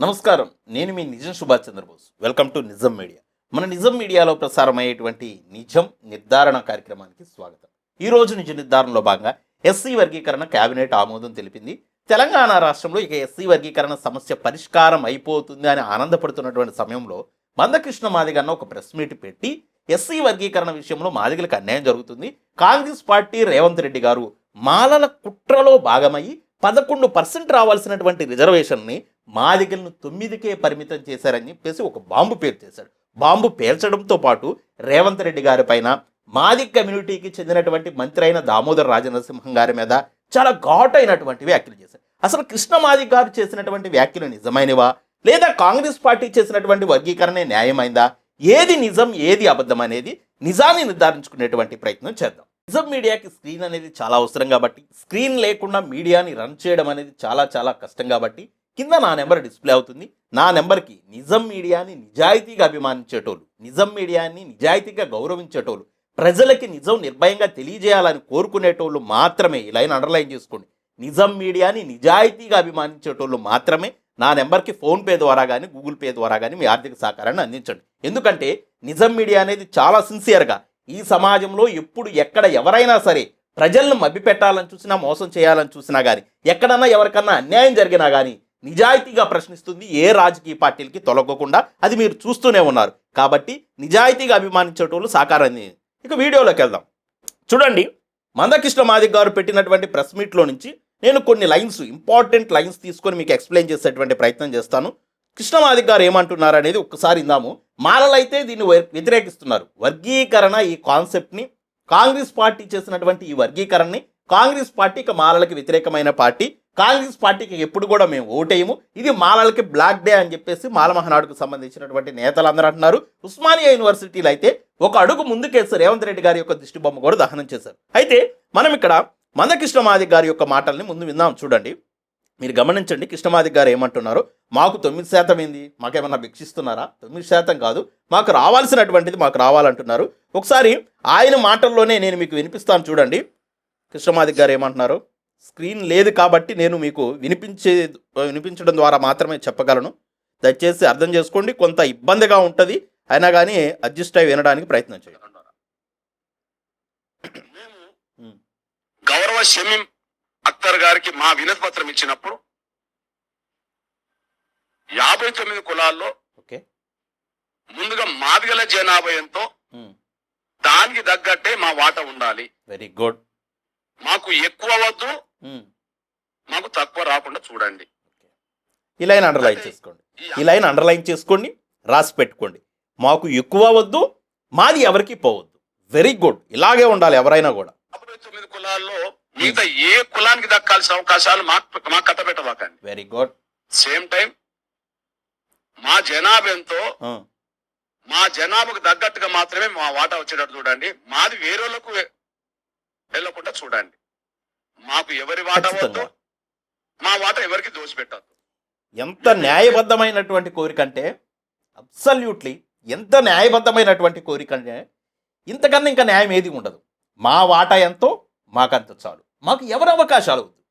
నమస్కారం. నేను మీ నిజం సుభాష్ చంద్రబోస్. వెల్కమ్ టు నిజం మీడియా. మన నిజం మీడియాలో ప్రసారమయ్యేటువంటి నిజం నిర్ధారణ కార్యక్రమానికి స్వాగతం. ఈరోజు నిజ నిర్ధారణలో భాగంగా ఎస్సీ వర్గీకరణ కేబినెట్ ఆమోదం తెలిపింది. తెలంగాణ రాష్ట్రంలో ఇక ఎస్సీ వర్గీకరణ సమస్య పరిష్కారం అయిపోతుంది అని ఆనందపడుతున్నటువంటి సమయంలో మందకృష్ణ మాదిగన్న ఒక ప్రెస్ మీట్ పెట్టి ఎస్సీ వర్గీకరణ విషయంలో మాదిగలకు అన్యాయం జరుగుతుంది, కాంగ్రెస్ పార్టీ రేవంత్ రెడ్డి గారు మాలల కుట్రలో భాగమయ్యి 11% రావాల్సినటువంటి రిజర్వేషన్ని మాదిగలను 9కే పరిమితం చేశారని చెప్పేసి ఒక బాంబు పేల్చేశాడు. బాంబు పేల్చడంతో పాటు రేవంత్ రెడ్డి గారి పైన మాదిగ్ కమ్యూనిటీకి చెందినటువంటి మంత్రి అయిన దామోదర్ రాజనరసింహం గారి మీద చాలా ఘాటైనటువంటి వ్యాఖ్యలు చేశారు. అసలు కృష్ణ మాదిగ్ గారు చేసినటువంటి వ్యాఖ్యలు నిజమైనవా లేదా కాంగ్రెస్ పార్టీ చేసినటువంటి వర్గీకరణే న్యాయమైందా, ఏది నిజం ఏది అబద్ధం అనేది నిజాన్ని నిర్ధారించుకునేటువంటి ప్రయత్నం చేద్దాం. నిజం మీడియాకి స్క్రీన్ అనేది చాలా అవసరం కాబట్టి, స్క్రీన్ లేకుండా మీడియాని రన్ చేయడం అనేది చాలా కష్టం కాబట్టి కింద నా నెంబర్ డిస్ప్లే అవుతుంది. నా నెంబర్కి నిజం మీడియాని నిజాయితీగా అభిమానించేటోళ్ళు, నిజం మీడియాని నిజాయితీగా గౌరవించేటోళ్ళు, ప్రజలకి నిజం నిర్భయంగా తెలియజేయాలని కోరుకునేటోళ్ళు మాత్రమే, ఈ లైన్ అండర్లైన్ చేసుకోండి, నిజం మీడియాని నిజాయితీగా అభిమానించేటోళ్ళు మాత్రమే నా నెంబర్కి ఫోన్పే ద్వారా కానీ గూగుల్ పే ద్వారా కానీ మీ ఆర్థిక సహకారాన్ని అందించండి. ఎందుకంటే నిజం మీడియా అనేది చాలా సిన్సియర్గా ఈ సమాజంలో ఎప్పుడు ఎక్కడ ఎవరైనా సరే ప్రజలను మభ్యపెట్టాలని చూసినా, మోసం చేయాలని చూసినా కానీ, ఎక్కడన్నా ఎవరికన్నా అన్యాయం జరిగినా కానీ నిజాయితీగా ప్రశ్నిస్తుంది. ఏ రాజకీయ పార్టీలకి తొలగకుండా అది మీరు చూస్తూనే ఉన్నారు. కాబట్టి నిజాయితీగా అభిమానించేటోళ్ళు సహకారాన్ని. ఇక వీడియోలోకి వెళ్దాం. చూడండి, మందకృష్ణ మాదిగ్ గారు పెట్టినటువంటి ప్రెస్ మీట్లో నుంచి నేను కొన్ని లైన్స్, ఇంపార్టెంట్ లైన్స్ తీసుకొని మీకు ఎక్స్ప్లెయిన్ చేసేటువంటి ప్రయత్నం చేస్తాను. కృష్ణ మాదిగ్ గారు ఏమంటున్నారు అనేది ఒక్కసారి ఇందాము. మాలలైతే దీన్ని వ్యతిరేకిస్తున్నారు. వర్గీకరణ ఈ కాన్సెప్ట్ని, కాంగ్రెస్ పార్టీ చేసినటువంటి ఈ వర్గీకరణని, కాంగ్రెస్ పార్టీ ఇక మాలలకి వ్యతిరేకమైన పార్టీ, కాంగ్రెస్ పార్టీకి ఎప్పుడు కూడా మేము ఓటేయము, ఇది మాలలకి బ్లాక్ డే అని చెప్పేసి మాల మహానాడుకు సంబంధించినటువంటి నేతలు అందరూ అంటున్నారు. ఉస్మానియా యూనివర్సిటీలో అయితే ఒక అడుగు ముందుకేసి రేవంత్ రెడ్డి గారి యొక్క దిష్టి బొమ్మ కూడా దహనం చేశారు. అయితే మనం ఇక్కడ మందకృష్ణ మాదిగ్ గారి యొక్క మాటల్ని ముందు విందాం. చూడండి, మీరు గమనించండి కృష్ణ మాదిగ్ గారు ఏమంటున్నారు. మాకు 9% ఏంది, మాకేమన్నా భిక్షిస్తున్నారా? 9% కాదు, మాకు రావాల్సినటువంటిది మాకు రావాలంటున్నారు. ఒకసారి ఆయన మాటల్లోనే నేను మీకు వినిపిస్తాను. చూడండి కృష్ణ మాదిగ్ గారు ఏమంటున్నారు. స్క్రీన్ లేదు కాబట్టి నేను మీకు వినిపించడం ద్వారా మాత్రమే చెప్పగలను. దయచేసి అర్థం చేసుకోండి, కొంత ఇబ్బందిగా ఉంటుంది, అయినా కానీ అడ్జస్ట్ అయి వినడానికి ప్రయత్నం చేయండి. గౌరవ షమీం అఖ్తర్ గారికి మా వినతి పత్రం ఇచ్చినప్పుడు 59 కులాల్లో ముందుగా మాదిగల జనాభా ఎంతో దానికి తగ్గట్టే మా వాటా ఉండాలి. Very good. మాకు ఎక్కువ వద్దు, మాకు తక్కువ రాకుండా చూడండి. ఈ లైన్ అండర్లైన్ చేసుకోండి, రాసి పెట్టుకోండి. మాకు ఎక్కువ వద్దు, మాది ఎవరికి పోవద్దు. Very good. ఇలాగే ఉండాలి ఎవరైనా కూడా. 59 కులాల్లో మిగతా ఏ కులానికి దక్కాల్సిన అవకాశాలు మాకు కట్టబెట్టబాకండి. Very good. సేమ్ టైం మా జనాభా ఎంతో మా జనాభాకు తగ్గట్టుగా మాత్రమే మా వాటా వచ్చేటట్టు చూడండి. మాది వేరేలకు వెళ్ళకుండా చూడండి. మాకు ఎవరి వాటా వద్దు, మా వాటా ఎవరికి దోసిపెట్టద్దు. ఎంత న్యాయబద్ధమైనటువంటి కోరిక అంటే, అబ్సల్యూట్లీ ఎంత న్యాయబద్ధమైనటువంటి కోరిక అంటే, ఇంతకన్నా ఇంకా న్యాయం ఏది ఉండదు. మా వాటా ఎంతో మాకంత చాలు, మాకు ఎవరి అవకాశాలు వద్దు,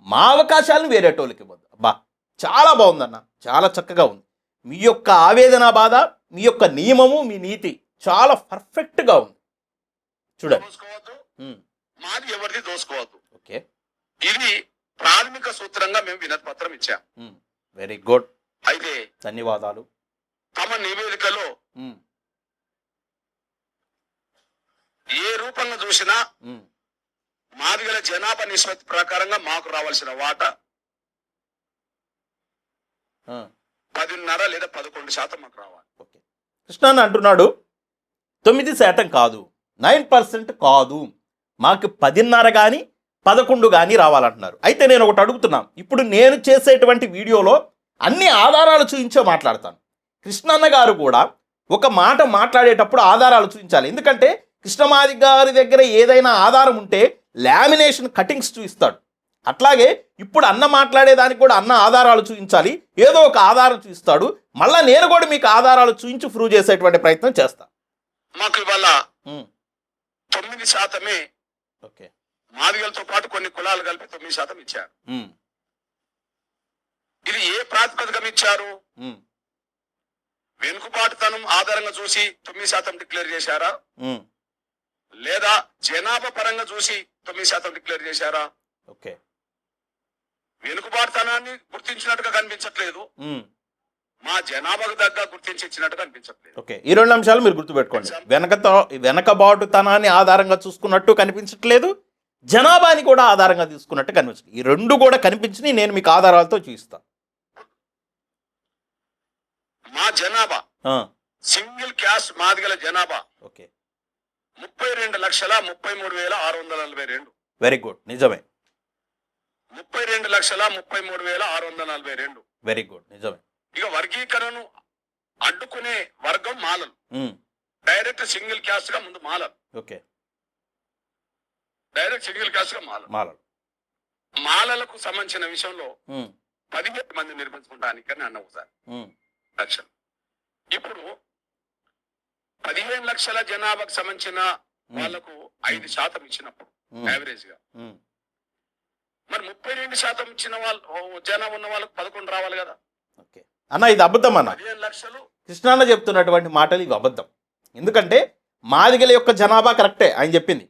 మా అవకాశాలను వేరేటోళ్ళకి ఇవ్వద్దు. అబ్బా, చాలా బాగుందన్న, చాలా చక్కగా ఉంది. మీ యొక్క ఆవేదన, బాధ, మీ యొక్క నియమము, మీ నీతి చాలా పర్ఫెక్ట్గా ఉంది. చూడండి, మాది ఎవరిది దోసుకోవద్దు. ఓకే, ఇది ప్రాథమిక సూత్రంగా మేము వినతి పత్రం ఇచ్చాం. Very good. అయితే ధన్యవాదాలు. తమ నివేదికలో ఏ రూపంగా చూసినా మాదిగల జనాభా నిష్పత్తి ప్రకారంగా మాకు రావాల్సిన వాటా 10.5 లేదా 11% మాకు రావాలి. ఓకే, కృష్ణ అంటున్నాడు 9% కాదు, 9% కాదు, మాకు 10.5 కానీ 11 కానీ రావాలంటున్నారు. అయితే నేను ఒకటి అడుగుతున్నాను. ఇప్పుడు నేను చేసేటువంటి వీడియోలో అన్ని ఆధారాలు చూపించే మాట్లాడతాను. కృష్ణన్న గారు కూడా ఒక మాట మాట్లాడేటప్పుడు ఆధారాలు చూపించాలి. ఎందుకంటే కృష్ణ మాదిగ్ గారి దగ్గర ఏదైనా ఆధారం ఉంటే లామినేషన్ కటింగ్స్ చూపిస్తాడు. అట్లాగే ఇప్పుడు అన్న మాట్లాడేదానికి కూడా అన్న ఆధారాలు చూపించాలి, ఏదో ఒక ఆధారం చూపిస్తాడు. మళ్ళీ నేను కూడా మీకు ఆధారాలు చూపించి ప్రూవ్ చేసేటువంటి ప్రయత్నం చేస్తాను. మాకు ఇవాళ 9%. ఓకే, మాదిగలతో పాటు కొన్ని కులాలు కలిపి 9% ఇచ్చారు. ఇది ఏ ప్రాతిపదికన ఇచ్చారు? ఉమ్, వెనుకబాటుతనం ఆధారంగా చూసి 9% డిక్లేర్ చేశారా, ఉమ్, లేదా జనాభా పరంగా చూసి 9% డిక్లేర్ చేశారా? ఓకే. వెనుకబాటుతనాన్ని గుర్తించినట్టుగా కనిపించట్లేదు, ఉమ్, మా జనాభాకు దగ్గర గుర్తించి ఇచ్చినట్టుగా కనిపించట్లేదు. ఓకే. ఈ 2 అంశాలు మీరు గుర్తుపెట్టుకోండి. వెనకబాటుతనాన్ని ఆధారంగా చూసుకున్నట్టు కనిపించట్లేదు, జనాభాని కూడా ఆధారంగా తీసుకున్నట్టు కనిపించట్లేదు. ఈ 2 కూడా కనిపించి నేను మీకు ఆధారాలతో చూపిస్తాను. మా జనాభా సింగిల్ క్యాస్ట్ మాదిగల జనాభా ఓకే. 32,33,642. వెరీ గుడ్, నిజమే. 32,33,642. వెరీ గుడ్, నిజమే. ఇక వర్గీకరణను అడ్డుకునే వర్గం మాలలు. ఉమ్, డైరెక్ట్ సింగిల్ క్యాస్ట్ గా ముందు మాలలు, ఓకే. డైరెక్ట్ సింగిల్ క్యాస్ట్ గా మాలలు. మాలలు. మాలలకు సంబంధించిన విషయంలో ఉమ్, 17 మంది నిర్మించుకుంటానికి అని అన్న ఒకసారి ఉమ్, లక్షలు. ఇప్పుడు 15 లక్షల జనాభాకు సంబంధించిన వాళ్లకు 5% ఇచ్చినప్పుడు యావరేజ్ గా, ఉమ్, మరి 32% ఇచ్చిన వాళ్ళు జనాభా ఉన్న వాళ్ళకు 11 రావాలి కదా. ఓకే అన్న, ఇది అబద్ధం అన్న. 15 లక్షలు కృష్ణాన్న చెప్తున్నటువంటి మాటలు ఇవి అబద్ధం. ఎందుకంటే మాదిగల యొక్క జనాభా కరెక్టే ఆయన చెప్పింది,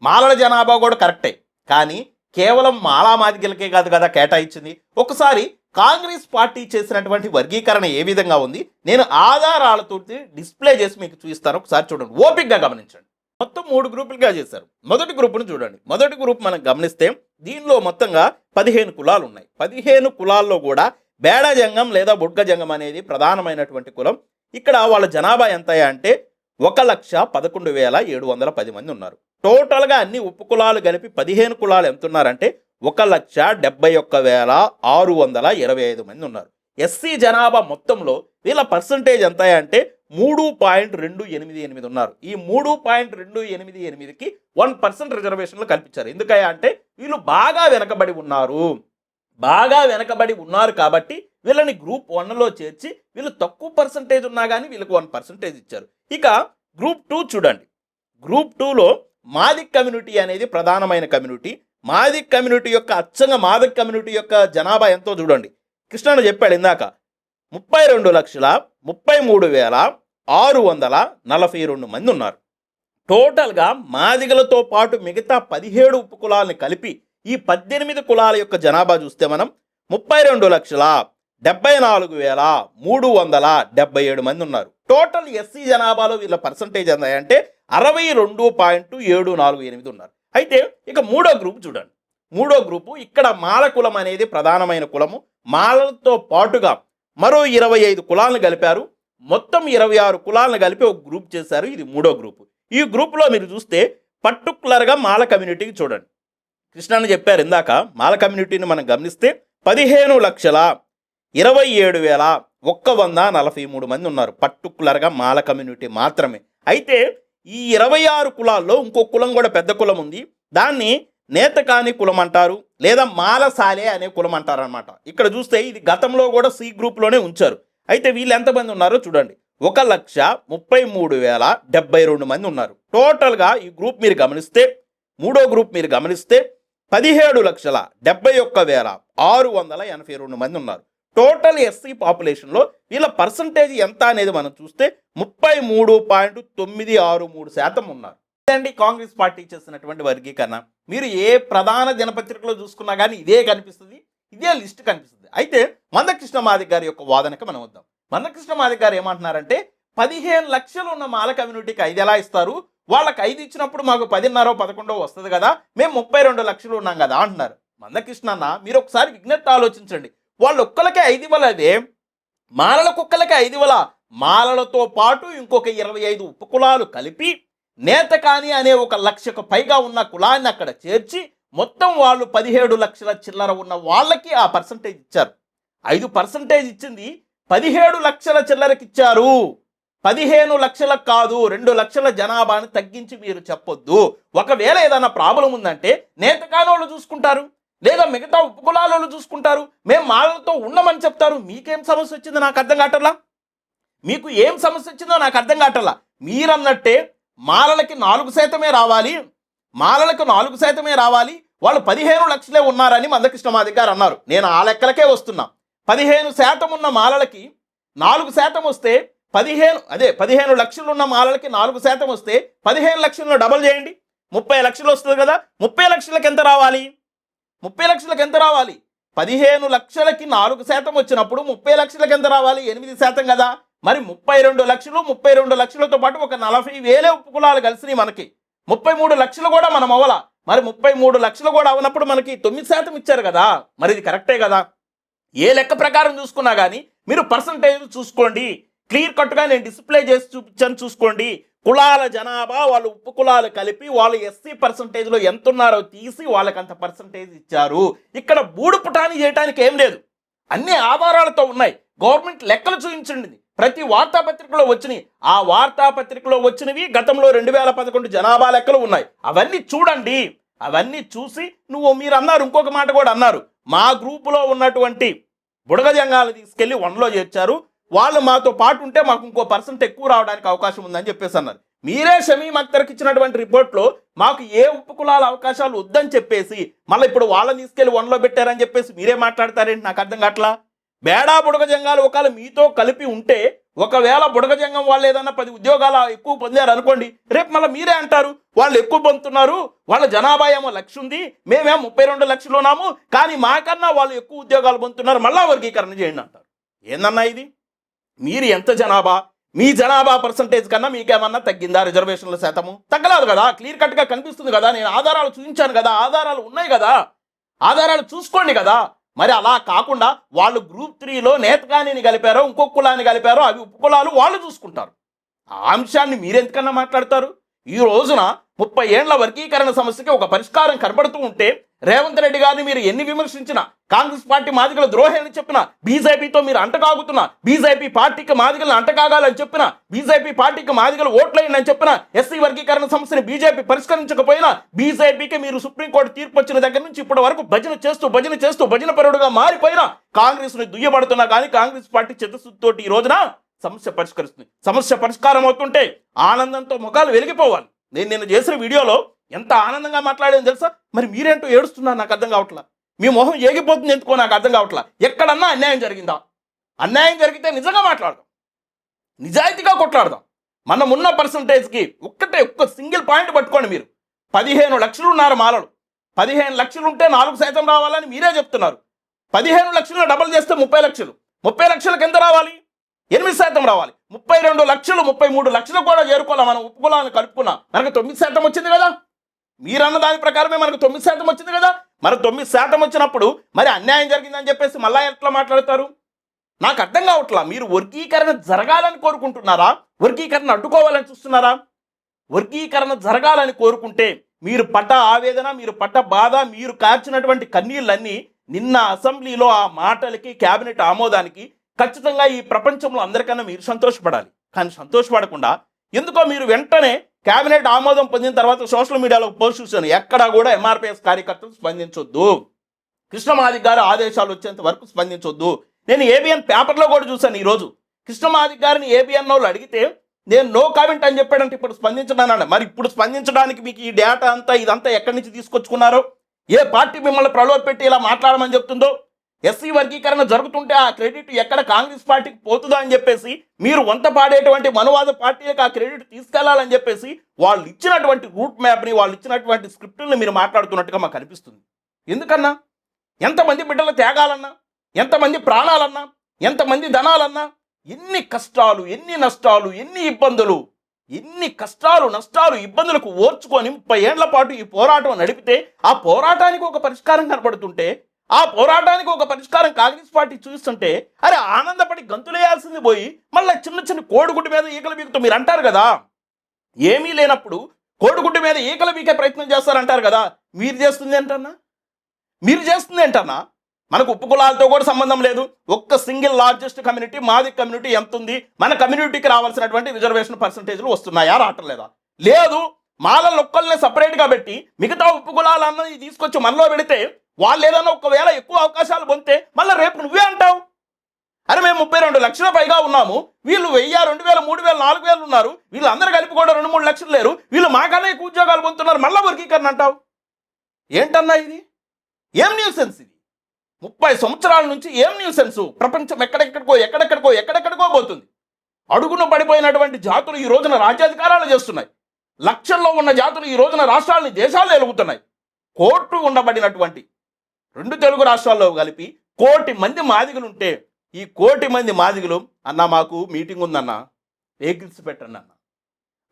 మాలల జనాభా కూడా కరెక్టే. కానీ కేవలం మాలా మాదిగలకే కాదు కదా కేటాయించింది. ఒకసారి కాంగ్రెస్ పార్టీ చేసినటువంటి వర్గీకరణ ఏ విధంగా ఉంది నేను ఆధారాలతో డిస్ప్లే చేసి మీకు చూపిస్తాను. ఒకసారి చూడండి, ఓపికగా గమనించండి. మొత్తం 3 గ్రూపులుగా చేశారు. మొదటి గ్రూపును చూడండి. మొదటి గ్రూప్ మనం గమనిస్తే దీనిలో మొత్తంగా 15 కులాలు ఉన్నాయి. 15 కులాల్లో కూడా బేడా జంగం లేదా బుడ్గ జంగం అనేది ప్రధానమైనటువంటి కులం. ఇక్కడ వాళ్ళ జనాభా ఎంత అంటే 1,11,710 మంది ఉన్నారు. టోటల్గా అన్ని ఉప కులాలు కలిపి 15 కులాలు ఎంత ఉన్నారంటే 1,71,625 మంది ఉన్నారు. ఎస్సీ జనాభా మొత్తంలో వీళ్ళ పర్సంటేజ్ ఎంత అంటే 3.288 ఉన్నారు. ఈ 3.288కి 1% రిజర్వేషన్లు కల్పించారు. ఎందుకయ్యా అంటే వీళ్ళు బాగా వెనకబడి ఉన్నారు కాబట్టి వీళ్ళని గ్రూప్ 1లో చేర్చి వీళ్ళు తక్కువ పర్సంటేజ్ ఉన్నా కానీ వీళ్ళకి 1% ఇచ్చారు. ఇక గ్రూప్ 2 చూడండి. గ్రూప్ 2లో మాదిక్ కమ్యూనిటీ అనేది ప్రధానమైన కమ్యూనిటీ. మాదిక్ కమ్యూనిటీ యొక్క అచ్చంగా మాదిక్ కమ్యూనిటీ యొక్క జనాభా ఎంతో చూడండి. కృష్ణన్న చెప్పాడు ఇందాక 32,33,642 మంది ఉన్నారు. టోటల్గా మాదిగలతో పాటు మిగతా 17 ఉపకులాలని కలిపి ఈ 18 కులాల యొక్క జనాభా చూస్తే మనం 32,74,377 మంది ఉన్నారు. టోటల్ ఎస్సీ జనాభాలో వీళ్ళ పర్సంటేజ్ ఎంత అంటే 62.748 ఉన్నారు. అయితే ఇక మూడో గ్రూప్ చూడండి. మూడో గ్రూపు ఇక్కడ మాల కులం అనేది ప్రధానమైన కులము. మాలలతో పాటుగా మరో 25 కులాలను కలిపారు. మొత్తం 26 కులాలను కలిపి ఒక గ్రూప్ చేశారు. ఇది మూడో గ్రూపు. ఈ గ్రూపులో మీరు చూస్తే పర్టికులర్గా మాల కమ్యూనిటీకి చూడండి. కృష్ణాన్ని చెప్పారు ఇందాక, మాల కమ్యూనిటీని మనం గమనిస్తే 15,27,143 మంది ఉన్నారు. పర్టికులర్గా మాల కమ్యూనిటీ మాత్రమే. అయితే ఈ 26 కులాల్లో ఇంకో కులం కూడా పెద్ద కులం ఉంది. దాన్ని నేతకాని కులం అంటారు, లేదా మాలసాలే అనే కులం అంటారు అనమాట. ఇక్కడ చూస్తే ఇది గతంలో కూడా సి గ్రూప్లోనే ఉంచారు. అయితే వీళ్ళు ఎంతమంది ఉన్నారో చూడండి, 1,33,072 మంది ఉన్నారు. టోటల్గా ఈ గ్రూప్ మీరు గమనిస్తే, మూడో గ్రూప్ మీరు గమనిస్తే 17,71,682 మంది ఉన్నారు. టోటల్ ఎస్సీ పాపులేషన్లో వీళ్ళ పర్సంటేజ్ ఎంత అనేది మనం చూస్తే 33.963% ఉన్నారు. ఇదండి కాంగ్రెస్ పార్టీ చేసినటువంటి వర్గీకరణ. మీరు ఏ ప్రధాన దినపత్రికలో చూసుకున్నా కానీ ఇదే కనిపిస్తుంది, ఇదే లిస్ట్ కనిపిస్తుంది. అయితే మందకృష్ణ మాదిగ గారి యొక్క వాదనకి మనం వద్దాం. మందకృష్ణ మాదిగ గారు ఏమంటున్నారంటే 15 లక్షలు ఉన్న మాల కమ్యూనిటీకి 5 ఎలా ఇస్తారు, వాళ్ళకి 5 ఇచ్చినప్పుడు మాకు 10.5-11 వస్తుంది కదా, మేము 32 లక్షలు ఉన్నాం కదా అంటున్నారు. మందకృష్ణ అన్న, మీరు ఒకసారి విజ్ఞప్తి ఆలోచించండి. వాళ్ళు ఒక్కలకే 5 ఇవ్వలేదే, మాలలకు ఒక్కలకే 5 ఇవ్వాల, మాలలతో పాటు ఇంకొక 25 ఉపకులాలు కలిపి నేతకాని అనే 1 లక్షకు పైగా ఉన్న కులాన్ని అక్కడ చేర్చి మొత్తం వాళ్ళు 17 లక్షల చిల్లర ఉన్న వాళ్ళకి ఆ పర్సంటేజ్ ఇచ్చారు. 5% ఇచ్చింది 17 లక్షల చిల్లరకి ఇచ్చారు. 15 లక్షలకు కాదు, 2 లక్షల జనాభాను తగ్గించి మీరు చెప్పొద్దు. ఒకవేళ ఏదైనా ప్రాబ్లం ఉందంటే నేతకాని వాళ్ళు చూసుకుంటారు, లేదా మిగతా ఉపకులాలు చూసుకుంటారు, మేము మాలలతో ఉండమని చెప్తారు. మీకేం సమస్య వచ్చిందో నాకు అర్థం కావట్లా, మీకు ఏం సమస్య వచ్చిందో నాకు అర్థం కావట్లా. మీరన్నట్టే మాలలకి 4% రావాలి, మాలలకు 4% రావాలి, వాళ్ళు 15 లక్షలే ఉన్నారని మందకృష్ణ మాదిగ గారు అన్నారు. నేను ఆ లెక్కలకే వస్తున్నా. 15% ఉన్న మాలలకి 4% వస్తే 15 లక్షలు ఉన్న మాలలకి 4% వస్తే 15 లక్షలను డబల్ చేయండి, 30 లక్షలు వస్తుంది కదా. 30 లక్షలకు ఎంత రావాలి? 30 లక్షలకు ఎంత రావాలి? 15 లక్షలకి 4% వచ్చినప్పుడు 30 లక్షలకు ఎంత రావాలి? 8% కదా. మరి 32 లక్షలతో పాటు ఒక 40,000 ఉపకులాలు కలిసినాయి మనకి. 33 లక్షలు కూడా మనం అవ్వాల. మరి 33 లక్షలు కూడా అవనప్పుడు మనకి 9% ఇచ్చారు కదా. మరి ఇది కరెక్టే కదా. ఏ లెక్క ప్రకారం చూసుకున్నా కానీ మీరు పర్సంటేజ్ చూసుకోండి. క్లియర్ కట్గా నేను డిస్ప్లే చేసి చూపించాను, చూసుకోండి. కులాల జనాభా వాళ్ళు ఉపకులాలు కలిపి వాళ్ళు ఎస్సీ పర్సంటేజ్లో ఎంత ఉన్నారో తీసి వాళ్ళకి అంత పర్సంటేజ్ ఇచ్చారు. ఇక్కడ బూడు పుటాని చేయడానికి ఏం లేదు, అన్ని ఆధారాలతో ఉన్నాయి. గవర్నమెంట్ లెక్కలు చూపించండి. ప్రతి వార్తాపత్రికలో వచ్చినాయి. ఆ వార్తాపత్రికలో వచ్చినవి గతంలో 2011 జనాభా లెక్కలు ఉన్నాయి. అవన్నీ చూడండి. అవన్నీ చూసి మీరు అన్నారు, ఇంకొక మాట కూడా అన్నారు, మా గ్రూపులో ఉన్నటువంటి బుడగ జంగాలు తీసుకెళ్లి 1లో చేర్చారు, వాళ్ళు మాతో పాటు ఉంటే మాకు ఇంకో % ఎక్కువ రావడానికి అవకాశం ఉందని చెప్పేసి అన్నారు. మీరే షమీం అఖ్తర్కి ఇచ్చినటువంటి రిపోర్ట్లో మాకు ఏ ఉపకులాల అవకాశాలు వద్దని చెప్పేసి మళ్ళీ ఇప్పుడు వాళ్ళని తీసుకెళ్లి 1లో పెట్టారని చెప్పేసి మీరే మాట్లాడతారేంటి? నాకు అర్థం కావట్లా. బేడా బుడగ జంగాలు ఒకవేళ మీతో కలిపి ఉంటే, ఒకవేళ బుడగ జంగం వాళ్ళు ఏదన్నా 10 ఉద్యోగాలు ఎక్కువ పొందారు అనుకోండి, రేపు మళ్ళీ మీరే అంటారు వాళ్ళు ఎక్కువ పొందుతున్నారు, వాళ్ళ జనాభా ఏమో 1,00,000 ఉంది, మేమేమో 32 లక్షలు ఉన్నాము, కానీ మాకన్నా వాళ్ళు ఎక్కువ ఉద్యోగాలు పొందుతున్నారు, మళ్ళా వర్గీకరణ చేయండి అంటారు. ఏందన్నా ఇది? మీరు ఎంత జనాభా, మీ జనాభా పర్సంటేజ్ కన్నా మీకేమన్నా తగ్గిందా? రిజర్వేషన్ల శాతము తగ్గలేదు కదా. క్లియర్ కట్గా కనిపిస్తుంది కదా. నేను ఆధారాలు చూపించాను కదా, ఆధారాలు ఉన్నాయి కదా, ఆధారాలు చూసుకోండి కదా. మరి అలా కాకుండా వాళ్ళు గ్రూప్ 3లో నేతకానిని కలిపారో ఇంకొక కులాన్ని కలిపారో అవి ఉపకులాలు వాళ్ళు చూసుకుంటారు. ఆ అంశాన్ని మీరెందుకన్నా మాట్లాడతారు? ఈ రోజున 30 ఏళ్ల వర్గీకరణ సమస్యకి ఒక పరిష్కారం కనబడుతూ ఉంటే రేవంత్ రెడ్డి గారిని మీరు ఎన్ని విమర్శించినా, కాంగ్రెస్ పార్టీ మాదిగల ద్రోహాన్ని చెప్పినా, బీజేపీతో మీరు అంటకాగుతున్నా, బీజేపీ పార్టీకి మాదిగలను అంటకాగాలని చెప్పినా, బీజేపీ పార్టీకి మాదిగలు ఓట్లేయండి అని చెప్పినా, ఎస్సీ వర్గీకరణ సమస్యని బీజేపీ పరిష్కరించకపోయినా, బీజేపీకి మీరు సుప్రీంకోర్టు తీర్పు వచ్చిన దగ్గర నుంచి ఇప్పటి వరకు భజన పరుడుగా మారిపోయినా, కాంగ్రెస్ ని దుయ్యబడుతున్నా కానీ కాంగ్రెస్ పార్టీ చిత్తశుద్ధితోటి ఈ రోజున సమస్య పరిష్కరిస్తుంది. సమస్య పరిష్కారం అవుతుంటే ఆనందంతో ముఖాలు వెలిగిపోవాలి. నేను నిన్న చేసిన వీడియోలో ఎంత ఆనందంగా మాట్లాడేది తెలుసా? మరి మీరేంటో ఏడుస్తున్నారు, నాకు అర్థం కావట్లా. మీ మొహం ఏగిపోతుంది ఎందుకో నాకు అర్థం కావట్లా. ఎక్కడన్నా అన్యాయం జరిగిందా? అన్యాయం జరిగితే నిజంగా మాట్లాడదాం, నిజాయితీగా కొట్లాడదాం. మనం ఉన్న పర్సంటేజ్కి ఒక్క సింగిల్ పాయింట్ పట్టుకోండి. మీరు 15 లక్షలు ఉన్నారు మాలలు, 15 లక్షలు ఉంటే 4% రావాలని మీరే చెప్తున్నారు. 15 లక్షలు డబల్ చేస్తే 30 లక్షలు, 30 లక్షలకు ఎంత రావాలి? 8% రావాలి. 32 లక్షలు 33 లక్షలు కూడా చేరుకోవాలి. మనం ఉపకులాన్ని కలుపుకున్నా మనకు 9% వచ్చింది కదా. మీరన్న దాని ప్రకారమే మనకు 9% వచ్చింది కదా. మరి 9% వచ్చినప్పుడు మరి అన్యాయం జరిగిందని చెప్పేసి మళ్ళా ఎట్లా మాట్లాడతారు? నాకు అర్థం కావట్లా. మీరు వర్గీకరణ జరగాలని కోరుకుంటున్నారా? వర్గీకరణ అడ్డుకోవాలని చూస్తున్నారా? వర్గీకరణ జరగాలని కోరుకుంటే మీరు పడ్డ ఆవేదన, మీరు పడ్డ బాధ, మీరు కార్చినటువంటి కన్నీళ్ళన్నీ నిన్న అసెంబ్లీలో ఆ మాటలకి క్యాబినెట్ ఆమోదానికి ఖచ్చితంగా ఈ ప్రపంచంలో అందరికన్నా మీరు సంతోషపడాలి. కానీ సంతోషపడకుండా ఎందుకో మీరు వెంటనే క్యాబినెట్ ఆమోదం పొందిన తర్వాత సోషల్ మీడియాలో పోస్ట్ చూశాను, ఎక్కడా కూడా ఎంఆర్పీఎస్ కార్యకర్తలు స్పందించొద్దు, కృష్ణమాదిక్ గారు ఆదేశాలు వచ్చేంత వరకు స్పందించొద్దు. నేను ఏబిఎన్ పేపర్లో కూడా చూశాను. ఈరోజు కృష్ణమాదిక్ గారిని ఏబిఎన్ వాళ్ళు అడిగితే నేను నో కామెంట్ అని చెప్పాడంటే ఇప్పుడు స్పందించడానండి. మరి ఇప్పుడు స్పందించడానికి మీకు ఈ డేటా అంతా ఇదంతా ఎక్కడి నుంచి తీసుకొచ్చుకున్నారో, ఏ పార్టీ మిమ్మల్ని ప్రలోభపెట్టి ఇలా మాట్లాడమని చెప్తుందో, ఎస్సీ వర్గీకరణ జరుగుతుంటే ఆ క్రెడిట్ ఎక్కడ కాంగ్రెస్ పార్టీకి పోతుందో అని చెప్పేసి మీరు వంత పాడేటువంటి మనువాద పార్టీలకు ఆ క్రెడిట్ తీసుకెళ్లాలని చెప్పేసి వాళ్ళు ఇచ్చినటువంటి రూట్ మ్యాప్ని, వాళ్ళు ఇచ్చినటువంటి స్క్రిప్టుల్ని మీరు మాట్లాడుతున్నట్టుగా మాకు అనిపిస్తుంది. ఎందుకన్నా? ఎంతమంది బిడ్డల త్యాగాలన్నా, ఎంతమంది ప్రాణాలన్నా, ఎంతమంది ధనాలన్నా, ఎన్ని కష్టాలు, ఎన్ని నష్టాలు, ఎన్ని కష్టాలు, నష్టాలు, ఇబ్బందులకు ఓర్చుకొని 30 ఏళ్ల పాటు ఈ పోరాటం నడిపితే ఆ పోరాటానికి ఒక పరిష్కారం కనపడుతుంటే, ఆ పోరాటానికి ఒక పరిష్కారం కాంగ్రెస్ పార్టీ చూస్తుంటే అరే ఆనందపడి గంతులేయాల్సింది పోయి మళ్ళీ చిన్న కోడిగుడ్డు మీద ఈకలు బీకుతూ మీరు అంటారు కదా. ఏమీ లేనప్పుడు కోడిగుడ్డు మీద ఈకలు బీకే ప్రయత్నం చేస్తారంటారు కదా. మీరు చేస్తుంది ఏంటన్నా? మనకు ఉపకులాలతో కూడా సంబంధం లేదు. ఒక్క సింగిల్ లార్జెస్ట్ కమ్యూనిటీ మాది కమ్యూనిటీ ఎంత ఉంది, మన కమ్యూనిటీకి రావాల్సినటువంటి రిజర్వేషన్ పర్సంటేజ్లు వస్తున్నాయా, రావట్లేదా? లేదు. మాలలు ఒక్కళ్ళనే సపరేట్గా పెట్టి మిగతా ఉపకులాలన్నది తీసుకొచ్చి మనలో పెడితే వాళ్ళు ఏదైనా ఒకవేళ ఎక్కువ అవకాశాలు పొందితే మళ్ళీ రేపు నువ్వే అంటావు, అరే మేము 32 లక్షల పైగా ఉన్నాము, వీళ్ళు 1000, 2000, 3000, 4000 ఉన్నారు, వీళ్ళు అందరూ కలిపి కూడా 2-3 లక్షలు లేరు, వీళ్ళు మాకన్నా ఎక్కువ ఉద్యోగాలు పొందుతున్నారు, మళ్ళీ వర్గీకరణ అంటావు. ఏంటన్నా ఇది? ఏం న్యూసెన్స్ ఇది? 30 సంవత్సరాల నుంచి ఏం న్యూసెన్స్? ప్రపంచం ఎక్కడెక్కడికో పోతుంది. అడుగున పడిపోయినటువంటి జాతులు ఈ రోజున రాజ్యాధికారాలు చేస్తున్నాయి. లక్షల్లో ఉన్న జాతులు ఈ రోజున రాష్ట్రాలని దేశాలు ఎలుగుతున్నాయి. కోర్టు ఉండబడినటువంటి 2 తెలుగు రాష్ట్రాల్లో కలిపి 1 కోటి మంది మాదిగలు ఉంటే, ఈ 1 కోటి మంది మాదిగలు అన్న మాకు మీటింగ్ ఉందన్న, వెహికల్స్ పెట్టండి అన్న,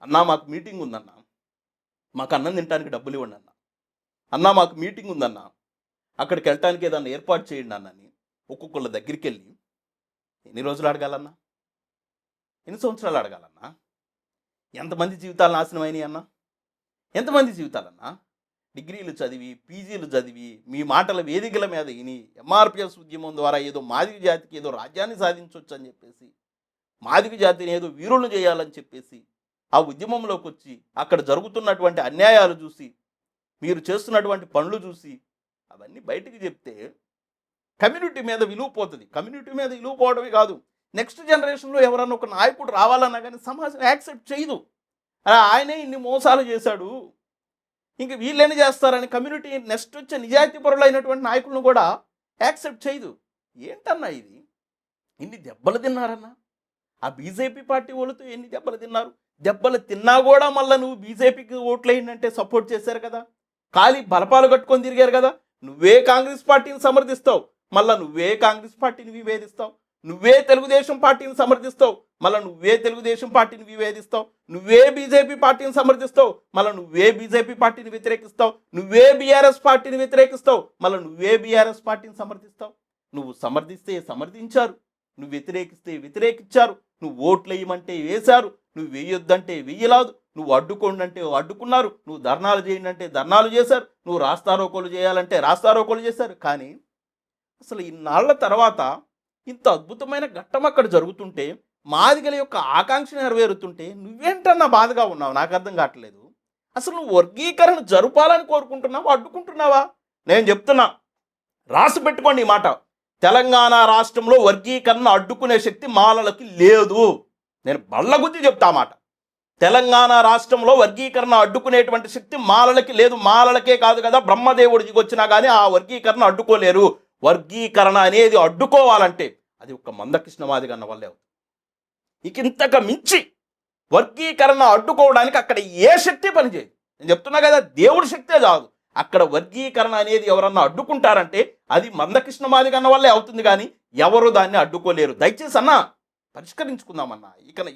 అన్న మాకు మీటింగ్ ఉందన్న, మాకు అన్నం తినడానికి డబ్బులు ఇవ్వండి అన్న, అన్న మాకు మీటింగ్ ఉందన్న, అక్కడికి వెళ్ళటానికి ఏదన్నా ఏర్పాటు చేయండి అన్నని ఒక్కొక్కళ్ళ దగ్గరికి వెళ్ళి ఎన్ని రోజులు అడగాలన్నా? ఎన్ని సంవత్సరాలు అడగాలన్నా? ఎంతమంది జీవితాలు నాశనం అయినాయి అన్న? ఎంతమంది జీవితాలన్నా? డిగ్రీలు చదివి, పీజీలు చదివి, మీ మాటల వేదికల మీద విని ఎంఆర్పిఎస్ ఉద్యమం ద్వారా ఏదో మాదిగ జాతికి ఏదో రాజ్యాన్ని సాధించవచ్చు అని చెప్పేసి, మాదిగ జాతిని ఏదో వీరులను చేయాలని చెప్పేసి ఆ ఉద్యమంలోకి వచ్చి అక్కడ జరుగుతున్నటువంటి అన్యాయాలు చూసి, మీరు చేస్తున్నటువంటి పనులు చూసి అవన్నీ బయటికి చెప్తే కమ్యూనిటీ మీద విలువ పోతుంది. కమ్యూనిటీ మీద విలువ పోవడమే కాదు, నెక్స్ట్ జనరేషన్లో ఎవరన్నా ఒక నాయకుడు రావాలన్నా కానీ సమాజం యాక్సెప్ట్ చేయదు. అలా ఆయనే ఇన్ని మోసాలు చేశాడు, ఇంక వీళ్ళేని చేస్తారని కమ్యూనిటీ నెక్స్ట్ వచ్చే నిజాయితీ పరులైనటువంటి నాయకులను కూడా యాక్సెప్ట్ చేయదు. ఏంటన్నా ఇది? ఇన్ని దెబ్బలు తిన్నారన్నా? ఆ బీజేపీ పార్టీ వాళ్ళతో ఎన్ని దెబ్బలు తిన్నారు? దెబ్బలు తిన్నా కూడా మళ్ళీ నువ్వు బీజేపీకి ఓట్లు వేయండి సపోర్ట్ చేశారు కదా, ఖాళీ బలపాలు కట్టుకొని తిరిగారు కదా. నువ్వే కాంగ్రెస్ పార్టీని సమర్థిస్తావు, మళ్ళీ నువ్వే కాంగ్రెస్ పార్టీని విభేదిస్తావు. నువ్వే తెలుగుదేశం పార్టీని సమర్థిస్తావు, మళ్ళీ నువ్వే తెలుగుదేశం పార్టీని విభేదిస్తావు. నువ్వే బీజేపీ పార్టీని సమర్థిస్తావు, మళ్ళీ నువ్వే బీజేపీ పార్టీని వ్యతిరేకిస్తావు. నువ్వే బీఆర్ఎస్ పార్టీని వ్యతిరేకిస్తావు, మళ్ళీ నువ్వే బీఆర్ఎస్ పార్టీని సమర్థిస్తావు. నువ్వు సమర్థిస్తే సమర్థించారు, నువ్వు వ్యతిరేకిస్తే వ్యతిరేకించారు, నువ్వు ఓట్లు వేయమంటే వేశారు, నువ్వు వేయొద్దంటే వెయ్యలాదు, నువ్వు అడ్డుకోండి అంటే అడ్డుకున్నారు, నువ్వు ధర్నాలు చేయండి అంటే ధర్నాలు చేశారు, నువ్వు రాస్తారోకోలు చేయాలంటే రాస్తారోకోలు చేశారు. కానీ అసలు ఇన్నాళ్ల తర్వాత ఇంత అద్భుతమైన ఘట్టం అక్కడ జరుగుతుంటే, మాదిగల యొక్క ఆకాంక్ష నెరవేరుతుంటే నువ్వేంటన్నా బాధగా ఉన్నావు? నాకు అర్థం కావట్లేదు. అసలు నువ్వు వర్గీకరణ జరపాలని కోరుకుంటున్నావా, అడ్డుకుంటున్నావా? నేను చెప్తున్నా, రాసి పెట్టుకోండి ఈ మాట. తెలంగాణ రాష్ట్రంలో వర్గీకరణ అడ్డుకునే శక్తి మాలలకి లేదు. నేను బళ్ళగుద్ది చెప్తా మాట. తెలంగాణ రాష్ట్రంలో వర్గీకరణ అడ్డుకునేటువంటి శక్తి మాలలకి లేదు. మాలలకే కాదు కదా, బ్రహ్మదేవుడు దిగొచ్చినా కానీ ఆ వర్గీకరణ అడ్డుకోలేరు. వర్గీకరణ అనేది అడ్డుకోవాలంటే అది ఒక మందకృష్ణ మాదిగ అన్న వల్లే అవుతుంది. ఇక ఇంతకు మించి వర్గీకరణ అడ్డుకోవడానికి అక్కడ ఏ శక్తి పనిచేయదు. నేను చెప్తున్నా కదా, దేవుడి శక్తే కాదు. అక్కడ వర్గీకరణ అనేది ఎవరన్నా అడ్డుకుంటారంటే అది మందకృష్ణ మాదిగ అన్న వల్లే అవుతుంది, కానీ ఎవరు దాన్ని అడ్డుకోలేరు. దయచేసి అన్న పరిష్కరించుకుందామన్నా.